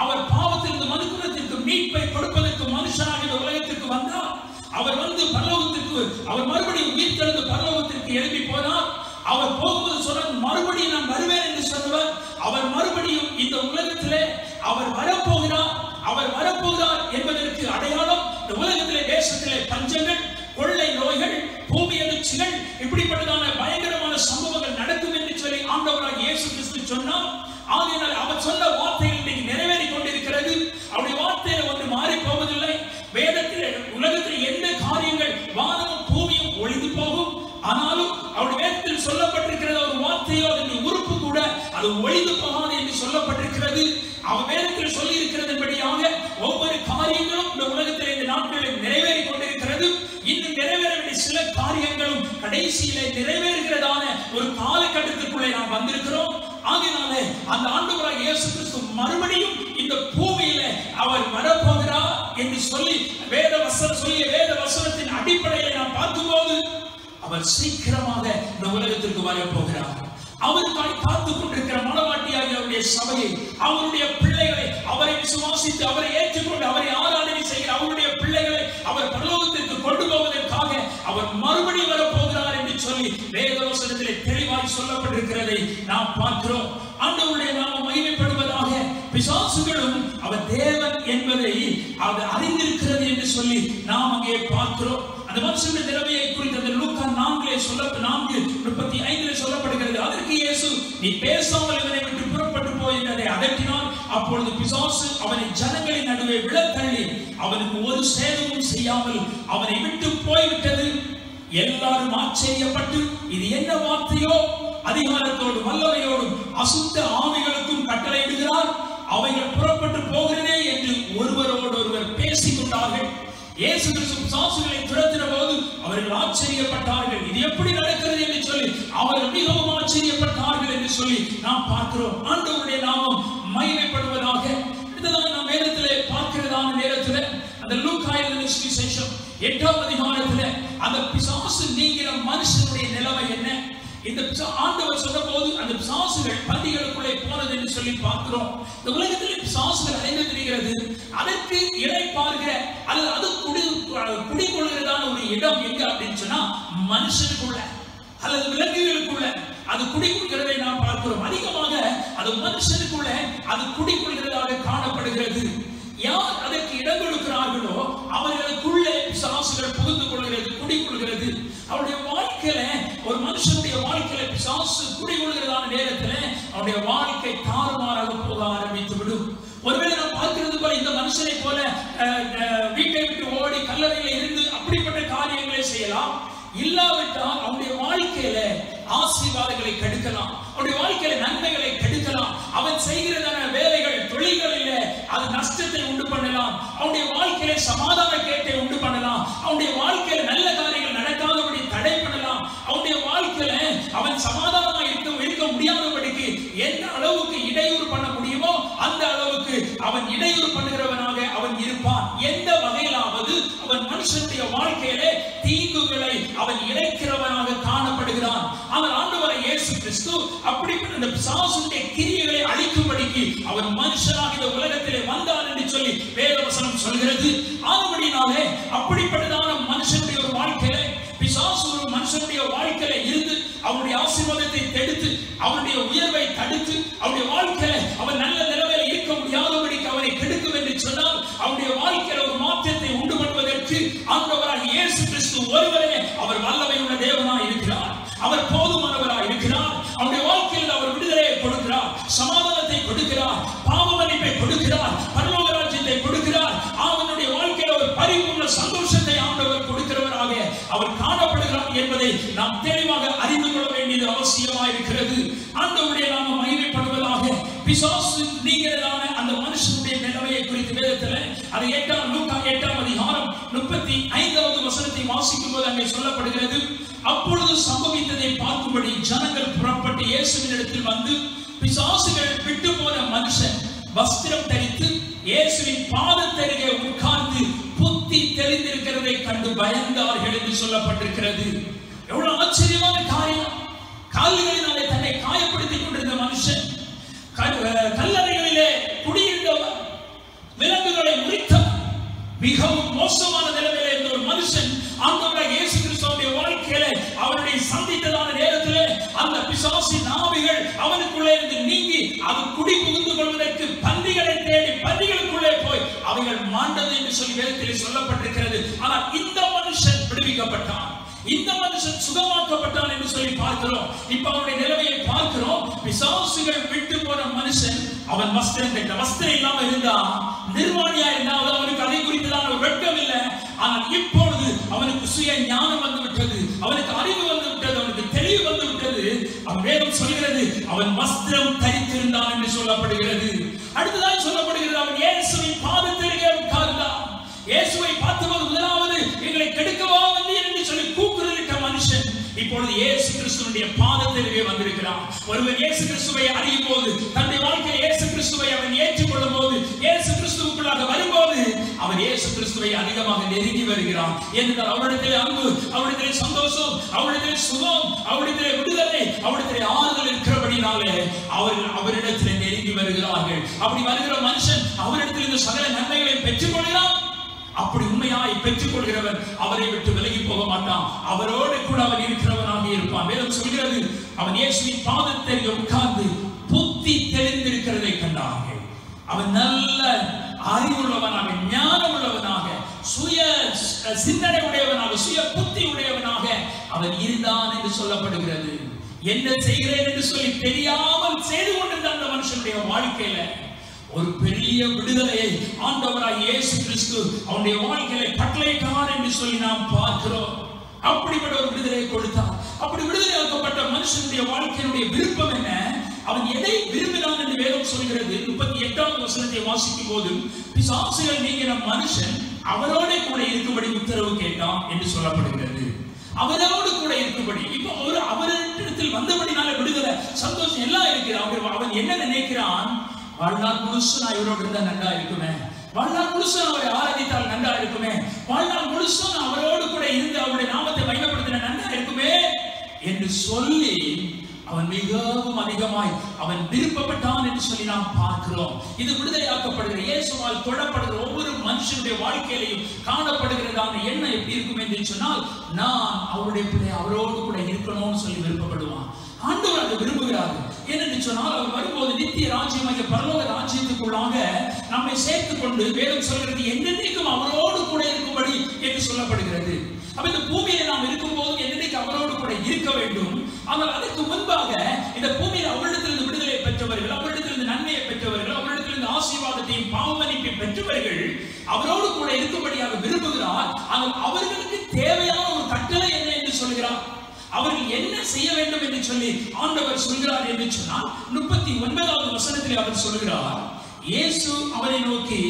அவர் பாவத்திலிருந்து மனுக்குலத்திற்கு மீட்பை கொடுப்பதற்கு மனுஷனாக இந்த உலகத்திற்கு வந்தார். அவர் வந்து பரலோகத்திற்கு, அவர் மறுபடியும் உயிர் தெழுந்து பரலோகத்திற்கு எழுப்பி போனார். அவர் போகும்போது சொன்னார், மறுபடியும் நான் வருவேன் என்று சொன்னவர். அவர் மறுபடியும் இந்த உலகத்திலே அவர் வரப்போகிறார். அவர் வரப்போகிறார் என்பதற்கு அடையாளம் இந்த உலகத்திலே தேசத்திலே பஞ்சங்கள், கொள்ளை நோய்கள், பூமி அதிர்ச்சிகள், இப்படிப்பட்டதான பயங்கரமான சம்பவங்கள் நடக்கும் என்று சொல்லி ஆண்டவராகிய இயேசு கிறிஸ்து சொன்னார். ஆகையினால் அவர் சொன்ன வார்த்தைகள் இன்றைக்கு நிறைவேறிக் கொண்டிருக்கிறது. அவருடைய வார்த்தையில ஒன்று மாறி போவதில்லை. வேதத்திலே உலகத்தில் எந்த காரியங்கள், வானமும் பூமியும் ஒழிந்து போகும், ஆனாலும் அவருடைய வேதத்தில் சொல்லப்பட்டிருக்கிறது ஒரு வார்த்தையோ அதனுடைய உறுப்பு கூட அது ஒழிந்து போகாது என்று சொல்லப்பட்டிருக்கிறது. அவர் வேதத்தில் சொல்லி இருக்கிறதன்படியாக ஒவ்வொரு காரியங்களும் இந்த உலகத்தில் இந்த நாட்களில் நிறைவேறிக் கொண்டிருக்கிறது. இன்னும் நிறைவேற வேண்டிய சில காரியங்களும் கடைசியிலே நிறைவேறுகிறதான ஒரு காலகட்டத்திற்குள்ளே நாம் வந்திருக்கிறோம். ஆகையினாலே அந்த ஆண்டவராகிய இயேசு கிறிஸ்து மறுபடியும் இந்த பூமியில அவர் வரப்போகிறார் என்று சொல்லி வேத வசனத்தின் அடிப்படையில் நாம் பார்க்கும்போது அவர் சீக்கிரமாக இந்த உலகத்திற்கு வரப்போகிறார். அவருக்காய் காத்துக் கொண்டிருக்கிற மனவாட்டியாகிய அவருடைய சபையை, அவருடைய பிள்ளைகளை, அவரை விசுவாசித்து அவரை ஏற்றுக்கொண்டு அவரை ஆராதனை செய்கிற அவருடைய பிள்ளைகளை அவர் பரலோகத்திற்கு கொண்டு போவதற்காக அவர் மறுபடியும் வரப்போகிறார் என்று சொல்லி வேதவசனத்திலே தெளிவாய் சொல்லப்பட்டிருக்கிறதை நாம் பார்க்கிறோம். ஆண்டவருடைய நாமம் மகிமைப்படுவதாக. பிசாசுகளும் அவர் தேவன் என்பதை அது அறிந்திருக்கிறது என்று சொல்லி நாம் அங்கே பார்க்கிறோம். அந்த மனுஷனுடைய திறமையை குறித்து அந்த லூக்கா 4:35 சொல்லப்படுகிறது. அதற்கு இயேசு, நீ பேசாமல் இவனை விட்டு புறப்பட்டு போய் என்றதை அதட்டினார். அப்பொழுது பிசாசு அவனை ஜனங்களின் நடுவே விழத்தள்ளி அவனுக்கு ஒரு சேதமும் செய்யாமல் அவனை விட்டு போய்விட்டது. எல்லாரும் ஆச்சரியப்பட்டு, இது என்ன வார்த்தையோ, அதிகாரத்தோடு வல்லமையோடும் அசுத்த ஆவிகளுக்கும் கட்டளை இயேசு கிறிஸ்து பிசாசுகளை துரத்தின போது அவர்கள் ஆச்சரியப்பட்டார்கள். இது எப்படி நடக்கிறது என்று சொல்லி அவர்கள் மிகவும் ஆச்சரியப்பட்டார்கள் என்று சொல்லி நாம் பார்க்கிறோம். ஆண்டவருடைய நாமம் மகிமைப்படுவதாக. இதுதான் நாம் வேதத்திலே பார்க்கிறதான நேரத்தில் அந்த லூக்கா எழுதின சுவிசேஷம் 8ஆம் அதிகாரத்தில் அந்த பிசாசு நீங்கிற மனுஷனுடைய நிலைமை என்ன, இந்த ஆண்டவர் சொன்னபோது அந்த பிசாசுகள் பந்திகளுக்குள்ளே போனது என்று சொல்லி பார்க்கிறோம். இந்த உலகத்தில் பிசாசுகள் அடைந்து திரிகிறது. அதற்கு இடை பார்க்கிற அல்லது அது குடிக்கொள்கிறதான ஒரு இடம் எங்க அப்படின்னு சொன்னா மனுஷனுக்குள்ள அல்லது விலங்குகளுக்குள்ள அது குடிக்கொள்கிறதை நாம் பார்க்கிறோம். அதிகமாக அது மனுஷனுக்குள்ள அது குடிக்கொள்கிறதாக காணப்படுகிறது. யார் அதற்கு இடம் கொடுக்கிறார்களோ அவர்களுக்குள்ளே பிசாசுகள் புகுந்து கொள்கிறது, குடிக்கொள்கிறது. அவருடைய வாழ்க்கையில ஒரு மனுஷனுடைய வாழ்க்கையில பிசாசு குடிக்கொள்கிறதான நேரத்தில் அவருடைய வாழ்க்கை தாறுமாறாக போக ஆரம்பித்து விடும். ஒருவேளை நாம் பார்க்கிறது போல இந்த மனுஷனை போல வீட்டை விட்டு ஓடி கல்லறையில இருந்து அப்படிப்பட்ட காரியங்களை செய்யலாம். இல்லாவிட்டால் அவனுடைய வாழ்க்கையில ஆசீர்வாதங்களை கெடுக்கலாம், அவனுடைய வாழ்க்கையில நன்மைகளை கெடுக்கலாம். அவன் செய்கிறதான வேலைகள் தொழில்களில அது நஷ்டத்தை உண்டு பண்ணலாம். அவனுடைய வாழ்க்கையில சமாதான கேட்டை உண்டு பண்ணலாம். அவனுடைய வாழ்க்கையில நல்ல காரியங்கள் நடக்காதபடி தடை பண்ணலாம். அவனுடைய வாழ்க்கையில அவன் சமாதானமா இருக்க முடியாதபடிக்கு எந்த அளவுக்கு இடையூறு பண்ண முடியுமோ அந்த அளவுக்கு அவன் இடையூறு பண்ணுகிறவனாக அவன் இருப்பான். எந்த வகையிலாவது அவன் மனுஷனுடைய வாழ்க்கையிலே தீங்குகளை அவன் இழைக்கிறவனாக காணப்படுகிறான். ஆனால் ஆண்டவராகிய இயேசு கிறிஸ்து அப்படிப்பட்ட அந்த பிசாசுடைய கிரியைகளை அழிக்கும்படிக்கு அவன் மனுஷனாக இந்த உலகத்திலே வந்தான் என்று சொல்லி வேதவசனம் சொல்கிறது. ஆனபடினாலே அப்படிப்பட்டதான மனுஷனுடைய ஒரு வாழ்க்கையில பிசாசு ஒரு மனுஷனுடைய வாழ்க்கையில இருந்து அவனுடைய ஆசீர்வாதத்தை தடுத்து அவனுடைய உயர்வை தடுத்து அவனுடைய வாழ்க்கையில அவன் நல்ல நிலைமையில இருக்க முடியாதபடிக்கு அவனை கெடுக்கும் என்று சொன்னால் அவனுடைய வாழ்க்கையில ஒரு மாற்றத்தை உண்டு பண்ணுவதற்கு ஆண்டவராகிய இயேசு கிறிஸ்து ஒருவரே அவர் வல்லமை உள்ள தேவனாய் இருக்கிறார். அவர் போதுமானவராய் இருக்கிறார். அவருடைய வாழ்க்கையில் அவர் விடுதலையை கொடுக்கிறார், சமாதானத்தை கொடுக்கிறார், பாவ மன்னிப்பை கொடுக்கிறார், பரலோக ராஜ்யத்தை கொடுக்கிறார். அவனுடைய வாழ்க்கையில் ஒரு பரிபூர்ண சந்தோஷத்தை ஆண்டவர் கொடுக்கிறவராக அவர் காணப்படுகிறார் என்பதை நாம் தெளிவாக அறிந்து கொள்ள வேண்டியது அவசியமாக இருக்கிறது. ஆண்டவருடைய நாமம் மகிமைப்படுவதாக. பிசாசு நீங்கிறதான அந்த மனுஷனுடைய நிலைமையை குறித்து வேதத்தில் அது லூக்கா 8ஆம் அதிகாரம் 35வது வசனத்தை வாசிக்கும் போது அங்கே சொல்லப்படுகிறது. அப்பொழுது சம்பவித்ததை பார்க்கும்படி ஜனங்கள் புறப்பட்டு இயேசுவின் இடத்தில் வந்து பிசாசுகள் விட்டு போன மனுஷன் வஸ்திரம் தரித்து இயேசுவின் பாதத்தருகே உட்கார்ந்து புத்தி தெளிந்திருக்கிறதை கண்டு பயந்தார்கள் என்று சொல்லப்பட்டிருக்கிறது. எவ்வளவு ஆச்சரியமான காரியம்! கால்களினாலே தன்னை காயப்படுத்திக் கொண்டிருந்த மனுஷன், கல்லறைகளிலே குடியிருந்தவர், விலங்குகளை முறித்தவர், மிகவும் மோசமான நிலைமையில இருந்த ஒரு மனுஷன் ஆண்டவராகிய இயேசு கிறிஸ்துவின் வாழ்க்கையில அவருடைய சந்தித்ததான நேரத்திலே அந்த பிசாசின் ஆவிகள் அவனுக்குள்ளே இருந்து நீங்கி அது குடி புகுந்து கொள்வதற்கு பன்றிகளை தேடி பன்றிகளுக்குள்ளே போய் அவைகள் மாண்டது என்று சொல்லி வேதத்திலே சொல்லப்பட்டிருக்கிறது. ஆனால் இந்த மனுஷன் விடுவிக்கப்பட்டான், இந்த மனுஷன் சுகமாக்கப்பட்டான் என்று சொல்லி பார்க்கிறோம். இப்ப அவனுடைய நிலைமையை பார்க்கிறோம். பிசாசுகள் விட்டு போன மனுஷன் அவன் வஸ்திரம் இல்லாம இருந்தா, நிர்வாணியா இருந்தா, அவனுக்கு அதை குறித்துதான் ஒரு வெட்கம் இல்லை. ஆனால் இப்பொழுது அவனுக்கு சுய ஞானம் வந்து விட்டது, அவனுக்கு அறிவு வந்து விட்டது, அவனுக்கு தெளிவு வந்து விட்டது. அவன் வேதம் சொல்கிறது அவன் வஸ்திரம் தரித்திருந்தான் என்று சொல்லப்படுகிறது. அடுத்ததாக சொல்லப்படுகிறது அவன் இயேசுவின் பாதத்திலே உட்கார்ந்தான். இயேசுவை பார்த்தபோது முதலாவது எங்களை கெடுக்கவா வந்தீர் என்று சொல்லி கூக்குரலிட்ட மனுஷன் இப்பொழுது இயேசு கிறிஸ்துவினுடைய பாதத்திலே வந்திருக்கிறான். ஒருவன் இயேசு கிறிஸ்துவை அறியும் போது, தன்னுடைய வாழ்க்கையில் இயேசு கிறிஸ்துவை அவன் ஏற்றுக்கொள்ளும் போது, இயேசு கிறிஸ்துவுக்குள்ளாக வரும்போது அவன் இயேசு கிறிஸ்துவை அதிகமாக நெருங்கி வருகிறான். ஏனென்றால் அவரிடத்திலே அன்பு, அவரிடத்திலே சந்தோஷம், அவரிடத்திலே சுகம், அவரிடத்திலே விடுதலை, அவரிடத்திலே ஆறுதல் இருக்கிறபடினாலே அவரிடத்திலே நெருங்கி வருகிறார்கள். அப்படி வருகிற மனுஷன் அவரிடத்தில் இந்த சகல நன்மைகளை பெற்றுக் கொள்கிறான். அப்படி உண்மையாய் பெற்றுக் கொள்கிறவன் அவரை விட்டு விலகி போக மாட்டான், அவரோடு கூட அவன் இருக்கிறவனாக இருப்பான். வேதம் சொல்கிறது அவன் இயேசுவின் பாதத்தில் உட்கார்ந்து புத்தி தெளிந்திருக்கிறதை கண்டார்கள். அவன் நல்ல அறிவுள்ளவனாக, ஞானம் உள்ளவனாக, சுய சிந்தனை உடையவனாக, சுய புத்தி உடையவனாக அவன் இருந்தான் என்று சொல்லப்படுகிறது. என்ன செய்கிறேன் என்று சொல்லி தெரியாமல் செய்து கொண்டிருந்த அந்த மனுஷனுடைய வாழ்க்கையில ஒரு பெரிய விடுதலையை ஆண்டவராகிய இயேசு கிறிஸ்து அவனுடைய வாழ்க்கையில கட்டளையிட்டார் என்று சொல்லி நாம் பார்க்கிறோம். அப்படிப்பட்ட ஒரு விடுதலையை கொடுத்தார். அப்படி விடுதலையாக்கப்பட்ட மனுஷனுடைய வாழ்க்கையினுடைய விருப்பம் என்ன? அவன் எதை விரும்பினான் என்று வேதம் சொல்கிறது. 38வது வசனத்தை வாசிக்கும் போது பிசாசுகள் நீங்கின மனுஷன் அவரோட கூட இருக்கும்படி உத்தரவு கேட்டான் என்று சொல்லப்படுகிறது. அவரோடு கூட இருக்கும்படி. இப்போ அவரிடத்தில் வந்தபடினால விடுதலை, சந்தோஷம் எல்லாம் இருக்கிறான். அவன் என்ன நினைக்கிறான்? வாழ்நாள் முழுசும் நான் இவரோடு இருந்தா நன்றா இருக்குமே, வாழ்நாள் முழுசும் அவரை ஆராதித்தால் நன்றா இருக்குமே, வாழ்நாள் முழுசும் அவரோடு கூட இருந்து அவருடைய நாமத்தை மகிமைப்படுத்தின நன்றா இருக்குமே என்று சொல்லி அவன் மிகவும் அதிகமாய் அவன் விருப்பப்பட்டான் என்று சொல்லி நாம் பார்க்கிறோம். இது விடுதலையாக்கப்படுகிற, இயேசுவால் தொடப்படுகிற ஒவ்வொரு மனுஷனுடைய வாழ்க்கையிலையும் காணப்படுகிறதான எண்ணம் எப்படி இருக்கும் என்று சொன்னால், நான் அவருடைய பிள்ளை, அவரோடு கூட இருக்கணும்னு சொல்லி விருப்பப்படுவான். ஆண்டவர் அதை விரும்புகிறார். ஏனென்று சொன்னால், அவர் வரும்போது நித்திய ராஜ்யமாகிய பரலோக ராஜ்யத்துக்குள்ளாக நம்மை சேர்த்துக் கொண்டு வேதம் சொல்கிறது என்னென்னைக்கும் அவரோடு கூட இருக்கும்படி என்று சொல்லப்படுகிறது. அப்ப இந்த பூமியில நாம் இருக்கும்போது என்னென்னைக்கு அவரோடு கூட இருக்க வேண்டும். ஆனால் அதற்கு முன்பாக இந்த பூமியில் அவரிடத்திலிருந்து விடுதலை பெற்றவர்கள், அவரிடத்திலிருந்து நன்மையை பெற்றவர்கள், அவரிடத்திலிருந்து ஆசீர்வாதத்தையும் பாவமன்னிப்பை பெற்றவர்கள் அவரோடு கூட இருக்கும்படியாக விரும்புகிறார். ஆனால் அவர்களுக்கு தேவையான ஒரு கட்டளை என்ன என்று சொல்கிறார், அவர்கள் என்ன செய்ய வேண்டும் என்று சொல்லி ஆண்டவர் சொல்கிறார் என்று சொன்னால், 39வது வசனத்தில் அவர் சொல்கிறார், இயேசு அவரை நோக்கி,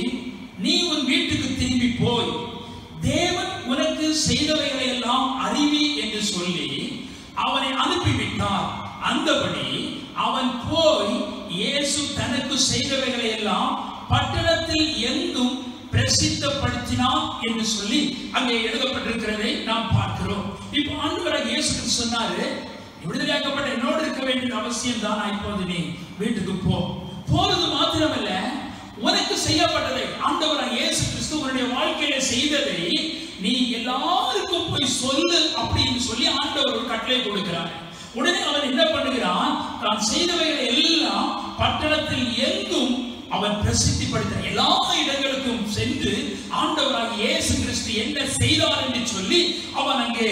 நீ உன் வீட்டுக்கு திரும்பி போய் தேவன் உனக்கு செய்தவைகளை எல்லாம் அறிவி என்று சொல்லி அவனை அனுப்பிவிட்டார். அந்தபடி அவன் போய் இயேசு தனக்கு செய்தவைகளை எல்லாம் பட்டணத்தில் எங்கும் பிரசித்தப்படுத்தினான் என்று சொல்லி அங்கே எழுதப்பட்டிருக்கிறதை நாம் பார்க்கிறோம். இப்போ ஆண்டவராகிய இயேசு கிறிஸ்து சொன்னாரு, விடுதலையாக்கப்பட்ட என்னோடு இருக்க வேண்டிய அவசியம் தான். இப்போது நீ வீட்டுக்கு போறது மாத்திரமல்ல, உனக்கு செய்யப்பட்டதை ஆண்டவராகிய இயேசு கிறிஸ்து உன்னுடைய வாழ்க்கையில செய்ததை நீ எல்லாருக்கும் போய் சொல்லு அப்படின்னு சொல்லி ஆண்டவர் ஒரு கட்டளை கொடுக்கிறார். உடனே அவன் என்ன பண்ணுகிறான், தான் செய்தவைகளை எல்லாம் பட்டணத்தில் எங்கும் அவன் பிரசித்திப்படுத்த, எல்லா இடங்களுக்கும் சென்று ஆண்டவராகிய இயேசு கிறிஸ்து என்ன செய்தார் என்று சொல்லி அவன் அங்கே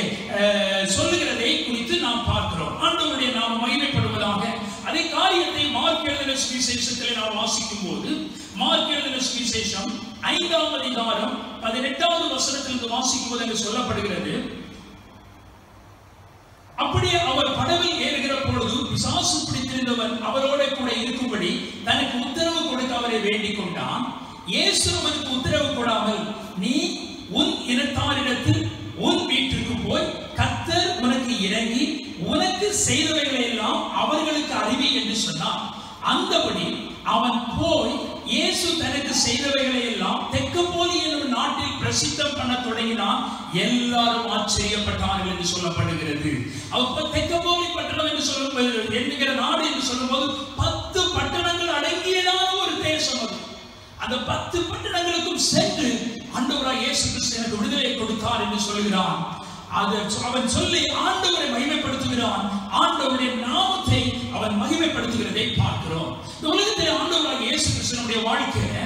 சொல்லுகிறதை குறித்து நாம் பார்க்கிறோம். ஆண்டவருடைய நாமம் மகிமைப்படுவதாக. அதே காரியத்தை மார்க் எழுதின சுவிசேஷத்தில் நாம் வாசிக்கும் போது, மார்க் எழுதின சுவிசேஷம் 5ஆம் அதிகாரம் 18வது வசனத்திலிருந்து வாசிக்கும் போது அங்கு சொல்லப்படுகிறது, அப்படியே அவர் படவில் ஏறுகிற பொழுது பிசாசு பிடித்திருந்தவன் அவரோட கூட இருக்கும்படி தனக்கு உத்தரவு கொடுக்க அவரை வேண்டிக் கொண்டான். இயேசு அவனுக்கு உத்தரவு கொடாமல், நீ உன் இனத்தாரிடத்தில் உன் வீட்டிற்கு போய் கர்த்தர் உனக்கு இறங்கி உனக்கு செய்தவைகளை எல்லாம் அவர்களுக்கு அறிவி என்று சொன்னான். அந்தபடி அவன் போய் இயேசு தனக்கு செய்தவைகளை எல்லாம் தெக்கப்போலி என்னும் நாட்டில் பிரசித்தம் பண்ண தொடங்கினான். எல்லாரும் ஆச்சரியப்பட்டார்கள் என்று சொல்லப்படுகிறது. அவர் தெக்கப்போலி பட்டணம் என்று சொல்லும்போது, என்கிற நாடு என்று சொல்லும்போது 10 பட்டணங்கள் அடங்கியதான ஒரு தேசம் அது. அந்த 10 பட்டணங்களுக்கும் சென்று ஆண்டவராகிய இயேசு கிறிஸ்து எனக்கு விடுதலை கொடுத்தார் என்று சொல்கிறான். அவன் சொல்லி ஆண்டவரை மகிமைப்படுத்துகிறான். ஆண்டவருடைய நாமத்தை அவன் மகிமைப்படுத்துகிறதை பார்க்கிறோம். இந்த உலகத்தில் ஆண்டவராகிய இயேசு கிறிஸ்துவினுடைய வாழ்க்கையில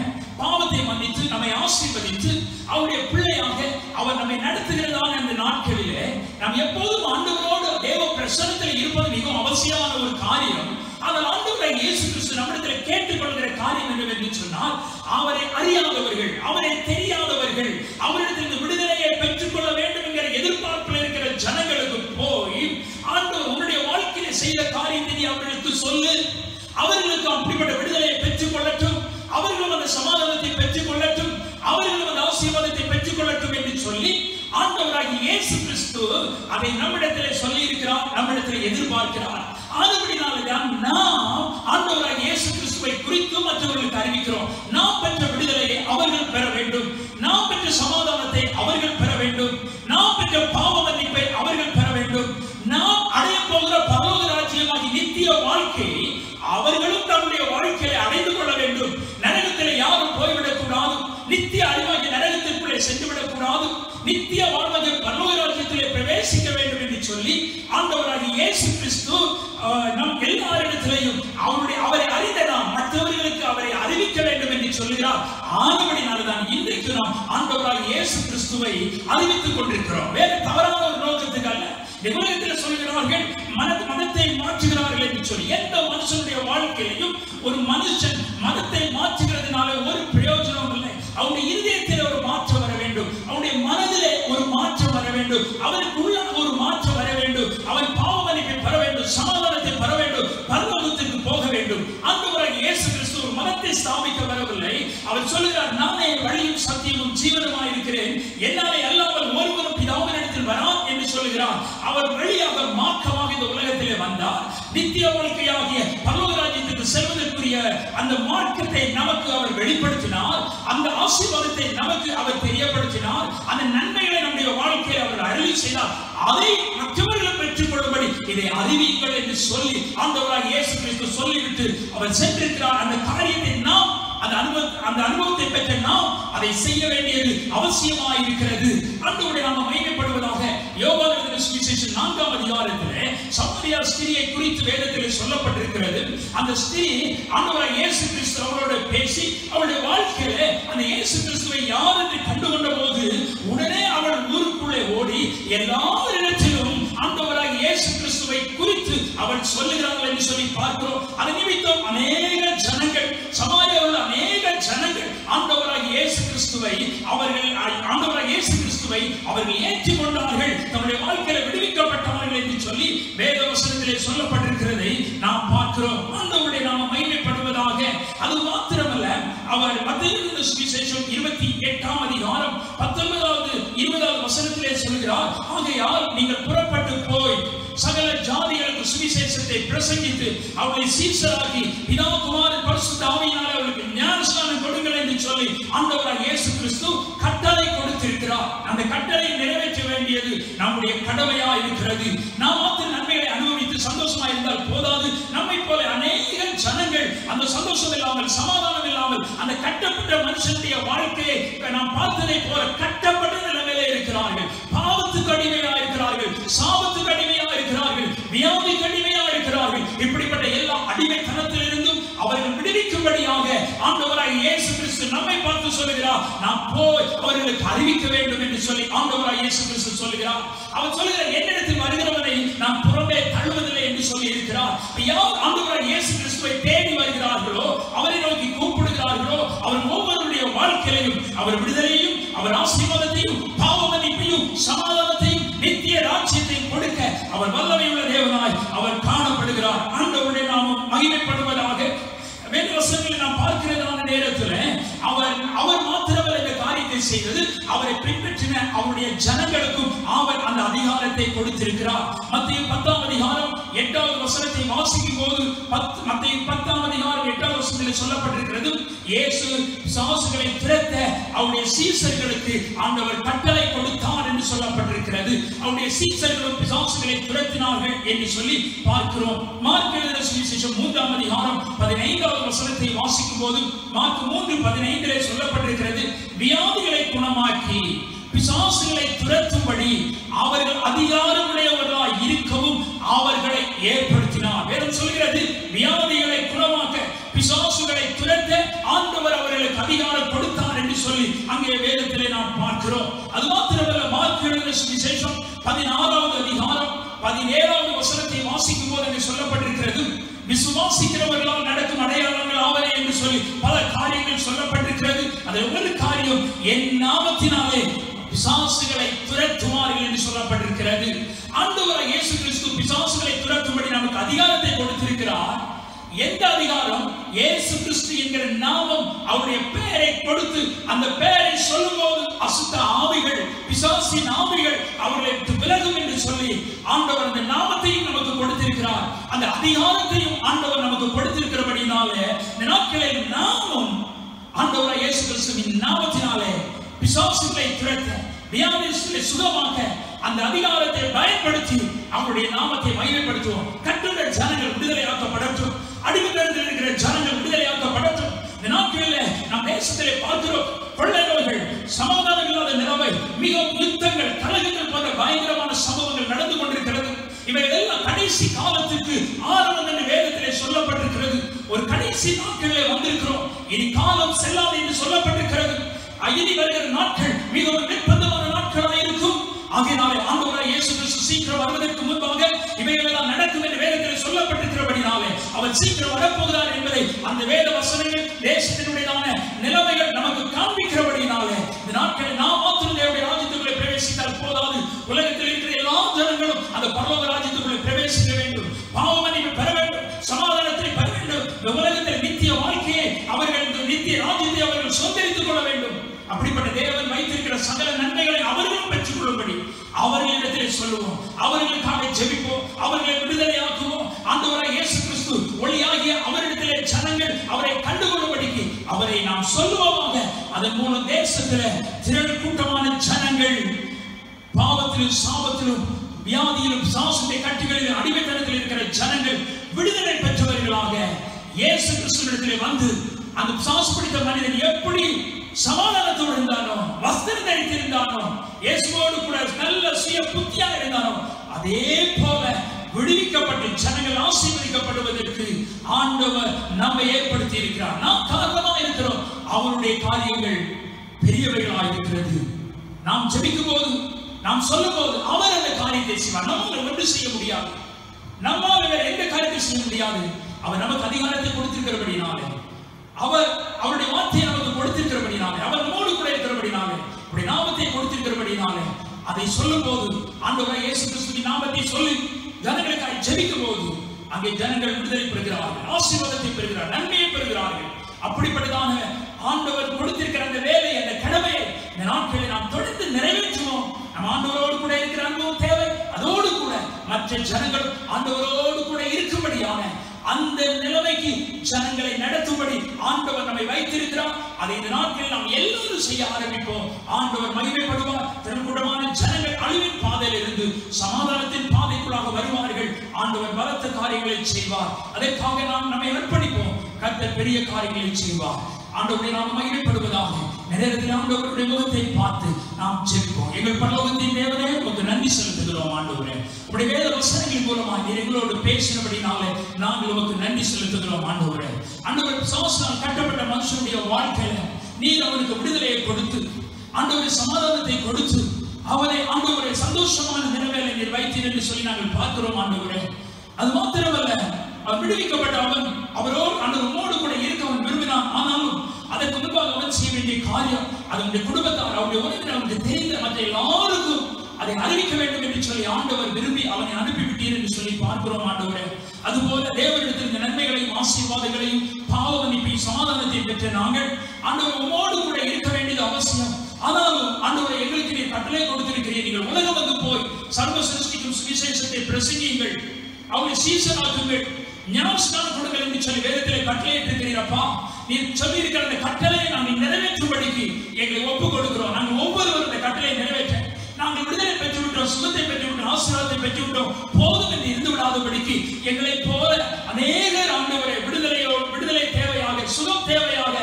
பாவத்தை மன்னித்து நம்மை ஆசீர்வதித்து அவருடைய பிள்ளையாக அவர் நம்மை நடத்துகிறதான அந்த நாட்களிலே நாம் எப்போதும் ஆண்டவரோடு தேவ பிரசன்னத்தில் இருப்பது மிகவும் அவசியமான ஒரு காரியம். ஆனால் ஆண்டவராகிய இயேசு கிறிஸ்து நம்மிடத்தில் கேட்டுக்கொள்கிற காரியம் என்னவென்று சொன்னால், அவரை அறியாதவர்கள், அவரை தெரியாதவர்கள், அவரிடத்தில் விடுதலையை பெற்றுக் கொள்ள வேண்டும் என்கிற எதிர்பார்ப்பில் இருக்கிற ஜனங்களுக்கு போய் ஆண்டவர் உன்னுடைய வாழ்க்கையில செய்த காரியத்தை நீ அவர்களுக்கு சொல்லு, அவர்களுக்கு அப்படிப்பட்ட விடுதலையை பெற்றுக் கொள்ளட்டும், அவர்களும் அந்த சமாதானத்தை பெற்றுக் கொள்ளட்டும், அவர்களும் அந்த ஆசீர்வாதத்தை பெற்றுக் கொள்ளட்டும் என்று சொல்லி ஆண்டவராகிய இயேசு கிறிஸ்து அதை நம்மிடத்திலே சொல்லி இருக்கிறார், நம்மிடத்திலே எதிர்பார்க்கிறார். ஆனபடினால்தான் நாம் ஆண்டவராகிய இயேசு கிறிஸ்துவை குறித்து மற்றவர்களுக்கு அறிவிக்கிறோம். நாம் பெற்ற விடுதலையை அவர்கள் பெற வேண்டும், நாம் பெற்ற சமாதானத்தை அவர்கள் பெற வேண்டும், நாம் பெற்ற பாவ மன்னிப்பை அவர்கள் பெற வேண்டும், நாம் அடைய போகிற பரலோக ராஜ்யமாகிய நித்திய வாழ்க்கையை அவர்களும் தன்னுடைய வாழ்க்கையை அடைந்து கொள்ள வேண்டும். நரகத்தில் யாரும் போய்விடக் கூடாது, நித்திய அறிவாகிய நரகத்திற்குள்ளே சென்றுவிடக் கூடாது, நித்திய வாழ்வாகிய பரலோக ராஜ்யத்திலே பிரவேசிக்க வேண்டும் என்று சொல்லி ஆண்டவராகிய இயேசு கிறிஸ்து நம் எல்லாரிடத்திலேயும் அவரை அறிந்த நாம் மற்றவர்களுக்கு அவரை அறிவிக்க வேண்டும் என்று சொல்கிறார். ஆனபடினால்தான் இன்றைக்கு நாம் ஆண்டவராகிய இயேசு கிறிஸ்துவை அறிவித்துக் கொண்டிருக்கிறோம். வேற தவறான ஒரு நோக்கத்துக்கு அல்ல. உலகத்தில் சொல்கிறார்கள் மதத்தை மாற்றுகிறார்கள் என்று சொல்லி, எந்த மனுஷனுடைய வாழ்க்கையிலையும் ஒரு மனுஷன் மதத்தை மாற்றுகிறதுனால ஒரு பிரயோஜனம் இல்லை. அவனுடைய இருதயத்தில் ஒரு மாற்றம் வர வேண்டும், அவனுடைய மனதிலே ஒரு மாற்றம் வர வேண்டும், அவனுக்கு உள்ள ஒரு மாற்றம் வர வேண்டும், அவன் பாவ மன்னிப்பை பெற வேண்டும், சமாதானத்தை பெற வேண்டும், பரலோகத்திற்கு போக வேண்டும். ஆண்டவராகிய இயேசு கிறிஸ்து ஒரு மதத்தை மதத்தை ஸ்தாபிக்க வரவில்லை. அவர் சொல்லுகிறார், நானே வழியும் சத்தியமும் ஜீவனுமாய் இருக்கிறேன், என்னாலே அல்லாமல் ஒருவரும் பிதாவினிடத்தில் வரான் என்று சொல்லுகிறார். அவர் வழியாக மார்க்கமாக இந்த உலகத்திலே வந்தார். நித்திய வாழ்க்கையாகிய பரலோக ராஜ்யத்துக்கு செல்வதற்குரிய அந்த மார்க்கத்தை நமக்கு அவர் வெளிப்படுத்தினார். அந்த ஆசீர்வாதத்தை நமக்கு அவர் தெரியப்படுத்தினார். அந்த நன்மைகளை நம்முடைய வாழ்க்கையில் அவர் அருளி செய்தார். அதை மற்றவர்கள் பெற்றுக் கொள்ளும்படி இதை அறிவியுங்கள் என்று சொல்லி ஆண்டவராகிய இயேசு கிறிஸ்து சொல்லிவிட்டு அவர் சென்றிருக்கிறார். அந்த காரியத்தை நாம் அந்த அனுபவத்தை பெற்ற நாம் அதை செய்ய வேண்டியது அவசியமாய் இருக்கிறது. ஆண்டவருடைய நாம மகிமைப்படுவதாக. யோவான் எழுதின சுவிசேஷம் 4ஆம் அதிகாரத்திலே சமாரியா ஸ்திரியை குறித்து வேதத்திலே சொல்லப்பட்டிருக்கிறது. அந்த ஸ்திரீ ஆண்டவராகிய இயேசு கிறிஸ்து அவரோடு பேசி அவளுடைய வாழ்க்கையிலே அந்த இயேசு கிறிஸ்துவை யார் என்று கண்டுகொண்ட போது உடனே அவள் ஊருக்குள்ளே ஓடி எல்லா இடத்திலும் ஆண்டவராகிய இயேசு கிறிஸ்துவை குறித்து அவள் சொல்லுகிறார்கள் என்று சொல்லி பார்க்கிறோம். அது நிமித்தம் அநேக ஜனங்கள், சமாரியாவில் அநேக ஜனங்கள் ஆண்டவராகிய இயேசு கிறிஸ்துவை அவர்கள் ஏற்றுக்கொண்டார்கள், தன்னுடைய வாழ்க்கையில விடுவிக்கப்பட்டார்கள் என்று சொல்லி வேத வசனத்திலே சொல்லப்பட்டிருக்கிறதை நாம் பார்க்கிறோம். ஆண்டவருடைய நாம மகிமைப்படுவதாக. அது மாத்திரமல்ல, அவர் மத்தேயு எழுதின சுவிசேஷம் 28ஆம் அதிகாரம் 19வது 20வது வசனத்திலே சொல்கிறார், ஆகையால் நீங்கள் புறப்பட்டு போய் சகல ஜாதிகளுக்கு சுவிசேஷத்தை பிரசங்கித்து அவர்களை சீஷராக்கி பிதா குமாரன் பரிசுத்த ஆவியினாலே அவர்களுக்கு ஞானஸ்நானம் கொடுங்கள் என்று சொல்லி ஆண்டவராகிய இயேசு கிறிஸ்து கட்டளை கொடுத்திருக்கிறார். அந்த கட்டளை நிறைவேற்ற வேண்டியது நம்முடைய கடமையா இருக்கிறது. நாம் மாத்திர நன்மைகளை அனுபவித்து சந்தோஷமா இருந்தால் போதாது. நம்மை போல அநேக ஜனங்கள் அந்த சந்தோஷம் இல்லாமல், சமாதானம் இல்லாமல், அந்த கட்டப்பட்ட மனுஷனுடைய வாழ்க்கையை நாம் பார்த்ததை போல கட்டப்பட்ட நிலைமையிலே இருக்கிறார்கள். பாவத்துக்கு அடிமையா இருக்கிறார்கள், சாபத்துக்கு அடிமையா இருக்கிறார்கள், வியாதிக்கு அடிமையா இருக்கிறார்கள். இப்படிப்பட்ட எல்லா அடிமைத்தனத்திலிருந்தும் அவர்கள் விடுவிக்கும்படியாக ஆண்டவராகிய இயேசு கிறிஸ்து நம்மை பார்த்து சொல்லுகிறார், நாம் போய் அவர்களுக்கு அறிவிக்க வேண்டும் என்று சொல்லி ஆண்டவராகிய இயேசு கிறிஸ்து சொல்லுகிறார். அவர் சொல்லுகிறார், என்னிடத்தில் வருகிறவனை நாம் புறம்பே தள்ளுவதில்லை என்று சொல்லி இருக்கிறார். யார் ஆண்டவராகிய இயேசு கிறிஸ்துவை தேடி வருகிறார்களோ, அவரை நோக்கி கூப்பிடுகிறார்களோ, அவர் ஒவ்வொருடைய வாழ்க்கையிலும் அவர் விடுதலையும், அவர் ஆசீர்வாதத்தையும், பாவ மன்னிப்பையும், சமாதானத்தையும், நித்திய ராஜ்யத்தையும் கொடுக்க அவர் வல்லமையுள்ள தேவனாய் அவர் காணப்படுகிறார். ஆண்டவருடைய நாமம் மகிமைப்படுவதாக. வேத வசனங்களில் நாம் பார்க்கிறதான நேரத்தில் அவர் மாத்திரமல்ல இந்த காரியத்தை செய்தது, அவரை பின்பற்றின அவருடைய ஜனங்களுக்கும் அவர் அந்த அதிகாரத்தை கொடுத்திருக்கிறார். மத்தேயு 10ஆம் அதிகாரம் 8வது வசனத்தை வாசிக்கும் போது மத்தேயு 10ஆம் அதிகாரம் 8வது வசனத்தில் சொல்லப்பட்டிருக்கிறது, இயேசு பிசாசுகளை துரத்த அவருடைய சீஷர்களுக்கு ஆண்டவர் கட்டளை கொடுத்தார் என்று சொல்லப்பட்டிருக்கிறது. அவருடைய சீஷர்களும் பிசாசுகளை துரத்தினார்கள் என்று சொல்லி பார்க்கிறோம். மார்க் எழுதின சுவிசேஷம் 3ஆம் அதிகாரம் 15வது வசனத்தை வாசிக்கும் போது மார்க் 3:15 சொல்லப்பட்டிருக்கிறது, வியாதிகளை குணமாக்கி பிசாசுகளை துரத்தும்படி அவர்கள் அதிகாரமுடையவர்களாய் இருக்கவும் அவர்களை ஏற்படுத்தினார். வேதம் சொல்கிறது, வியாதிகளை குணமாக்க, பிசாசுகளை துரத்த ஆண்டவர் அவர்களுக்கு அதிகாரம் கொடுத்தார் என்று சொல்லி அங்கே வேதத்திலே நாம் பார்க்கிறோம். அது மாத்திரமல்ல, மார்க் எழுதின சுவிசேஷம் 16வது அதிகாரம் 17வது வசனத்தை வாசிக்கும் போது அங்கே சொல்லப்பட்டிருக்கிறது, விசுவாசிக்கிறவர்களால் நடக்கும் அடையாளங்கள் ஆவரே என்று சொல்லி பல காரியங்கள் சொல்லப்பட்டிருக்கிறது. அதில் ஒரு காரியம், என் நாமத்தினாலே பிசாசுகளை துரத்துவார்கள் என்று சொல்லப்பட்டிருக்கிறது. ஆண்டவராகிய இயேசு கிறிஸ்து பிசாசுகளை துரத்தும்படி நமக்கு அதிகாரத்தை கொடுத்திருக்கிறார். எந்த அதிகாரம்? இயேசு கிறிஸ்து என்கிற நாமம், அவருடைய பெயரை கொடுத்து அந்த பெயரை சொல்லும்போது அசுத்த ஆவிகள், பிசாசின் ஆவிகள் அவர்களை விலகும் என்று சொல்லி ஆண்டவர் அந்த நாமத்தையும் நமக்கு கொடுத்திருக்கிறார். அந்த அதிகாரத்தையும் ஆண்டவர் நமக்கு கொடுத்திருக்கிறபடினாலே இந்த நாட்களில் நாமும் ஆண்டவராகிய இயேசு கிறிஸ்துவின் நாமத்தினாலே பிசாசுகளை துரத்த, வியாதிகளை சுகமாக்க அந்த அதிகாரத்தை பயன்படுத்தி அவருடைய நாமத்தை மகிமைப்படுத்துவோம். கட்டுண்ட ஜனங்கள் விடுதலையாக்கப்படட்டும், அடிமைத்தனத்தில் இருக்கிற ஜனங்கள் விடுதலையாக்கப்படட்டும். இந்த நாட்களில் நம் தேசத்திலே பார்க்கிறோம், கொள்ளை நோய்கள், சமாதானம் இல்லாத நிலைமை, மிகவும் யுத்தங்கள், கலகங்கள் போன்ற பயங்கரமான சம்பவங்கள் நடந்து கொண்டிருக்கிறது. இவைகளெல்லாம் கடைசி காலத்துக்கு ஆரம்பம் என்று வேதத்திலே சொல்லப்பட்டிருக்கிறது. ஒரு கடைசி நாட்களிலே வந்திருக்கிறோம். இனி காலம் செல்லாது என்று சொல்லப்பட்டிருக்கிறது. இனி வருகிற நாட்கள் மிகவும் நிர்பந்தமான நாட்களாக இருக்கும். ஆகையினாலே ஆண்டவராகிய இயேசு கிறிஸ்து சீக்கிரம் வருவதற்கு முன்பாக இவைகளெல்லாம் நடக்கும் என்று வேதத்தில் சொல்லப்பட்டிருக்கிறபடினாலே அவர் சீக்கிரம் வரப்போகிறார் என்பதை அந்த வேத வசனங்கள், தேசத்தினுடையதான நிலைமைகள் நமக்கு காண்பிக்கிறபடினாலே இந்த நாட்களில் நாம் மாத்திரம் தேவனுடைய ராஜ்யத்துக்குள்ளே பிரவேசித்தால் போதாது, உலகத்தில் இருக்கிற எல்லா ஜனங்களும் அந்த பரலோக ராஜ்யத்துக்குள்ளே பிரவேசிக்க வேண்டும், பாவ மன்னிப்பு பெற வேண்டும், சமாதானத்தை பெற வேண்டும், இந்த உலகத்தில் நித்திய வாழ்க்கையை அவர்கள் சுதந்திரித்துக் கொள்ள வேண்டும். அப்படிப்பட்ட தேவன் வைத்திருக்கிற சகல நன்மைகளை அவர்களும் பெற்றுக் கொள்ளும்படி அவர்களிடத்தில் சொல்லுவோம், அவர்களுக்காக ஜெபிப்போம், அவர்களை விடுதலையாக்குவோம். ஆண்டவராகிய இயேசு கிறிஸ்து ஒளியாகிய அவரிடத்திலே ஜனங்கள் அவரை கண்டுகொள்ளும்படிக்கு அவரை நாம் சொல்லுவோமாக. அதன் மூலம் தேசத்திலே திரள் கூட்டமான ஜனங்கள் பாவத்திலும் சாபத்திலும் வியாதியிலும் சாசத்தை கட்டுகளிலும் அடிமைத்தனத்தில் இருக்கிற ஜனங்கள் விடுதலை பெற்றவர்களாக இயேசு கிறிஸ்துவிடத்திலே வந்து அந்த பிசாசு பிடித்த மனிதன் எப்படி சமாதானத்தோடு இருந்தானோ, வஸ்திரம் தரித்திருந்தானோ, இயேசுவோடு கூட நல்ல சுய புத்தியாக இருந்தானோ, அதே போல விடுவிக்கப்பட்டு ஜனங்கள் ஆசீர்வதிக்கப்படுவதற்கு ஆண்டவர் நம்மை ஏற்படுத்தி இருக்கிறார். நாம் காரணமாக இருக்கிறோம். அவருடைய காரியங்கள் பெரியவைகளாக இருக்கிறது. நாம் ஜெபிக்கும் போது, நாம் சொல்லும் போது அவர் அந்த காரியத்தை செய்வார். நம்மால் ஒன்று செய்ய முடியாது, நம்மால் எந்த காரியத்தை செய்ய முடியாது. அவர் நமக்கு அதிகாரத்தை கொடுத்திருக்கிறபடினாலே, அவர் அவருடைய வார்த்தையை நமக்கு கொடுத்திருக்கிறபடினாலே, அவர் நம்மோடு கூட இருக்கிறபடினாலே, அவருடைய நாமத்தை கொடுத்திருக்கிறபடினாலே அதை சொல்லும் போது, ஆண்டவராகிய இயேசு கிறிஸ்துவின் நாமத்தை சொல்லி ஜனங்களுக்காக ஜெபிக்கும் போது அங்கே ஜனங்கள் விடுதலை பெறுகிறார்கள், ஆசீர்வாதத்தை பெறுகிறார்கள், நன்மையை பெறுகிறார்கள். அப்படிப்பட்டதான ஆண்டவர் கொடுத்திருக்கிற அந்த வேலை, அந்த கடமையை இந்த நாட்களில் நாம் தொடர்ந்து நிறைவேற்றுவோம். நம் ஆண்டவரோடு கூட இருக்கிற அனுபவம் தேவை. அதோடு கூட மற்ற ஜனங்கள் ஆண்டவரோடு கூட இருக்கும்படியான அந்த நிலைமைக்கு ஜனங்களை நடத்தும்படி ஆண்டவர் நம்மை வைத்திருக்கிறார். அதை இந்த நாட்களில் நாம் எல்லோரும் செய்ய ஆரம்பிப்போம். ஆண்டவர் மகிமைப்படுவார். திருக்குடமான ஜனங்கள் அழிவின் பாதையில் இருந்து சமாதானத்தின் பாதைக்குள்ளாக வருவார்கள். ஆண்டவர் பலத்த காரியங்களை செய்வார். அதற்காக நாம் நம்மை அர்ப்பணிப்போம். கர்த்தர் பெரிய காரியங்களை செய்வார். ஆண்டவருடைய நாமம் மகிமைப்படுவதாக. நேரத்தில் ஆண்டவருடைய முகத்தை பார்த்து நாம் ஜெபிப்போம். எங்கள் பரலோகத்தின் தேவனே, உமக்கு நன்றி செலுத்துகிறோம். ஆண்டவரே, உம்முடைய வேத வசனங்களின் மூலமாக நீர் எங்களோடு பேசினபடினாலே நாங்கள் உமக்கு நன்றி செலுத்துகிறோம். ஆண்டவரே, ஆண்டவர் பிசாசினால் கட்டப்பட்ட மனுஷனுடைய வாழ்க்கையில நீர் அவனுக்கு விடுதலையை கொடுத்து, ஆண்டவருடைய சமாதானத்தை கொடுத்து, அவரை ஆண்டவருடைய சந்தோஷமான நிலைமையில நீர் வைத்தீர் என்று சொல்லி நாங்கள் பார்க்கிறோம். ஆண்டவரே, அது மாத்திரமல்ல, விடுவிக்கப்பட்ட அவன் அவரோடு உம்மோடு கூட இருக்க அவன் விரும்பினான். ஆனாலும் அதற்கு முன்பாக அவன் செய்ய வேண்டிய காரியம், அதனுடைய குடும்பத்தார், அவருடைய உறவினர், அவனுக்கு தெரிந்த மற்ற எல்லாருக்கும் அதை அறிவிக்க வேண்டும் என்று சொல்லி ஆண்டவர் விரும்பி அவனை அனுப்பிவிட்டீர் என்று சொல்லி பார்க்கிறோம். ஆண்டவரே, அதுபோல தேவனிடத்தில் இந்த நன்மைகளையும் ஆசீர்வாதங்களையும் பாவ மன்னிப்பையும் சமாதானத்தையும் பெற்ற நாங்கள் ஆண்டவர் உம்மோடு கூட இருக்க வேண்டியது அவசியம். ஆனாலும் ஆண்டவரை எங்களுக்கு நீர் கட்டளை கொடுத்திருக்கிறீர். நீங்கள் உலகம் வந்து போய் சர்வ சிருஷ்டிக்கும் சுவிசேஷத்தை பிரசங்கியுங்கள், அவரை சீசனாக்குங்கள், ஞானஸ்நானம் கொடுங்கள் என்று சொல்லி வேதத்திலே கட்டளையிட்டிருக்கிறீரப்பா. நீர் சொல்லி இருக்கிற அந்த கட்டளையை நாங்கள் நிறைவேற்றும்படிக்கு எங்களை ஒப்புக் கொடுக்கிறோம். நாங்கள் ஒவ்வொருவரும் இந்த கட்டளையை நிறைவேற்ற நாங்கள் விடுதலை பெற்றுவிட்டோம், சுகத்தை பெற்றுவிட்டோம், ஆசீர்வாதத்தை பெற்றுவிட்டோம், போதும் என்று இருந்து விடாதபடிக்கு எங்களை போல அநேகர் ஆண்டவரை விடுதலை தேவையாக, சுகம் தேவையாக,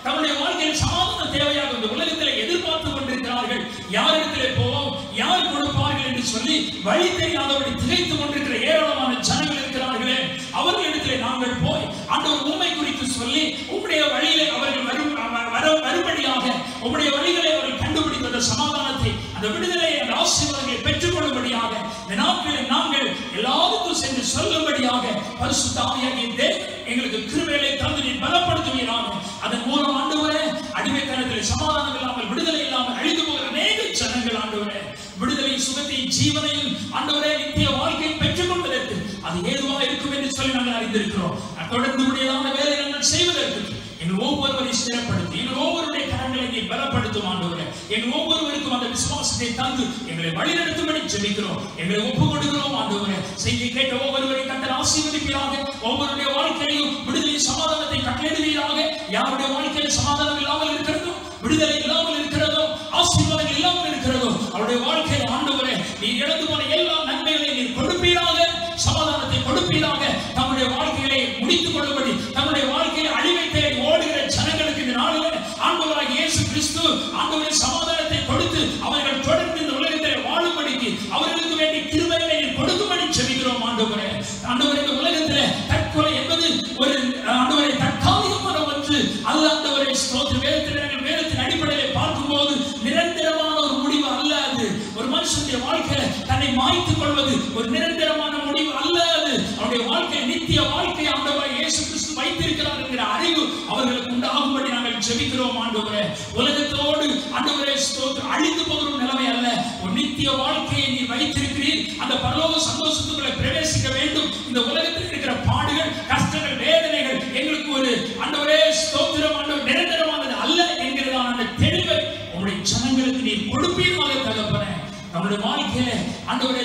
தன்னுடைய வாழ்க்கையில் சமாதான தேவையாக இந்த உலகத்தில் எதிர்பார்த்து கொண்டிருக்கிறார்கள். யாரிடத்திலே போவோம், யார் கொடுப்பார்கள் என்று சொல்லி வழி தெரியாதபடி திகைத்துக் கொண்டிருக்கிற ஏராளமான ஜனங்கள் இருக்கிறார்களே, அவர்களிடத்திலே நாங்கள் போய் ஆண்டவர் உண்மை குறித்து சொல்லி உம்முடைய வழியிலே அவர்கள் வரும்படியாக, உம்முடைய வழிகளை அவர்கள் கண்டுபிடித்த அந்த சமாதானத்தை, அந்த விடுதலையை, அந்த ஆசீர்வாதங்களை பெற்றுக் கொள்ளும்படியாக இந்த நாட்களில் நாங்கள் எல்லாருக்கும் சென்று சொல்லும்படியாக பரிசுத்த ஆவியாகிய தேவன் எங்களுக்கு கிருபைகளை தந்து நீர் பலப்படுத்துவீராக. அதன் மூலம் ஆண்டவரே, அடிமைத்தனத்தில் சமாதானம் இல்லாமல், விடுதலை இல்லாமல் அழிந்து போகிற அநேக ஜனங்கள் ஆண்டவரே, விடுதலை, சுகத்தை, ஜீவனையும் ஆண்டவரே நித்திய வாழ்க்கையை பெற்றுக் கொள்வதற்கு அது ஏதுவாக இருக்கும் என்று சொல்லி நாங்கள் அறிந்திருக்கிறோம். தொடர்ந்து உடையதான வேலை நாங்கள் செய்வதற்கு எங்கள் ஒவ்வொருவரையும் ஸ்திரப்படுத்தி, எங்கள் ஒவ்வொருடைய கரங்களை நீ பலப்படுத்தும் ஆண்டவரே. எங்கள் ஒவ்வொருவருக்கும் அந்த விசுவாசத்தை தந்து எங்களை வழிநடத்தும்படி ஜெபிக்கிறோம். எங்களை ஒப்புக் கொடுக்கிறோம் ஆண்டவரே. செய்தி கேட்ட ஒவ்வொருவரையும் கர்த்தர் ஆசீர்வதிப்பீராக. ஒவ்வொருடைய வாழ்க்கையிலும் விடுதலை, சமாதானத்தை கட்டளையிடுவீராக. யாருடைய வாழ்க்கையில் சமாதானம் இல்லாமல் இருக்கிறதோ, விடுதலை இல்லாமல் இருக்கிறதோ, ஆசீர்வாதம் இல்லாமல் இருக்கிறதோ, அவருடைய வாழ்க்கையில் ஆண்டவரே நீர் இழந்து போன எல்லா நன்மைகளையும் நீர் கொடுப்பீராக, சமாதானத்தை கொடுப்பீராக. தம்முடைய வாழ்க்கைகளை முடித்துக் கொள்ளும்படி, தம்முடைய வாழ்க்கையை அழிவை தேடி ஓடுகிற ஜனங்களுக்கு இந்த நாளில் ஆண்டவராகிய இயேசு கிறிஸ்து ஆண்டவருடைய சமாதானத்தை கொடுத்து அவர்கள் தொடர்ந்து இந்த உலகத்தில் வாழும்படிக்கு அவர்களுக்கு வேண்டிய கிருபைகளை கொடுக்கும்படி ஜெபிக்கிறோம். ஆண்டவரே, ஆண்டவரே, இந்த உலகத்தில் தற்கொலை என்பது ஒரு ஆண்டவரை தற்காலிகமான ஒன்று அல்ல. ஆண்டவரை ஸ்தோத்திரம். வேதத்தின் அடிப்படையில் பார்க்கும்போது நிரந்தரமான ஒரு முடிவு அல்ல அது. ஒரு மனுஷனுடைய வாழ்க்கையில தன்னை மாய்த்துக் கொள்வது ஒரு நிரந்தரமான முடிவு அல்ல அது. அவருடைய வாழ்க்கை நித்திய வாழ்க்கை ஆண்டவரை இயேசு கிறிஸ்து வைத்திருக்கிறார் என்கிற அறிவு அவர்களுக்கு உண்டாகும்படி நாங்கள் ஜெபிக்கிறோம். ஆண்டவரே, உலகத்தோடு ஆண்டவரே ஸ்தோத்திரம் அழிந்து போகிற நிலைமை அல்ல, ஒரு நித்திய வாழ்க்கையை நீ வைத்திருக்கிறீர். அந்த பரலோக சந்தோஷத்துக்குள்ள பிரவேசிக்க வேண்டும். இந்த உலகத்தில் இருக்கிற பாடுகள், கஷ்டங்கள், வேதனைகள் எங்களுக்கு ஒரு ஆண்டவரே ஸ்தோத்திரம் ஆண்டவர் நிரந்தரமானது அல்ல அவருடைய வாழ்க்கையில ஆண்டவரே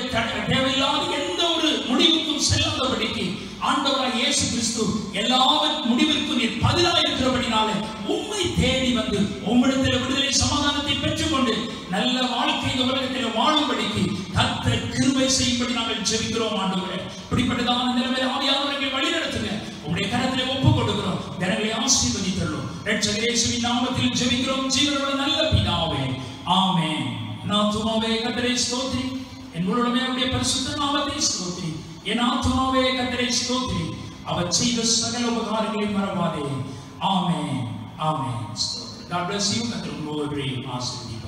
தேவையில்லாத எந்த ஒரு முடிவுக்கும் செல்லாதபடிக்கு ஆண்டவராய் இயேசு கிறிஸ்து எல்லா முடிவிற்கும் நீர் பதிலாக இருக்கிறபடினாலே உம்மை தேடி வந்து உம்மிடத்தில் விடுதலை சமாதானத்தை பெற்றுக்கொண்டு நல்ல வாழ்க்கை இந்த உலகத்தில் வாழும்படிக்கு கர்த்தர் கிருபை செய்யும்படி நாங்கள் ஜெபிக்கிறோம் ஆண்டவரே. இப்படிப்பட்டதான நிலைமையில் ஆவியானவரை வழிநடத்துங்க. உம்முடைய கரத்திலே ஒப்புக் கொடுக்கிறோம். ஜனங்களை ஆசீர்வதித்தருளும். இரட்சகர் இயேசுவின் நாமத்தில் ஜெபிக்கிறோம் ஜீவனுள்ள நல்ல பிதாவே, ஆமென். என் ஆத்துமாவே கர்த்தரை ஸ்தோத்திரி, என் முழுவதுமே அவருடைய பரிசுத்த நாமத்தை ஸ்தோத்திரி. என் ஆத்துமாவே கர்த்தரை ஸ்தோத்திரி, அவர் செய்த சகல உபகாரங்களை மறவாதே. ஆமென், ஆமென். God bless you. கர்த்தர் உங்களை ஆசீர்வதிப்பார்.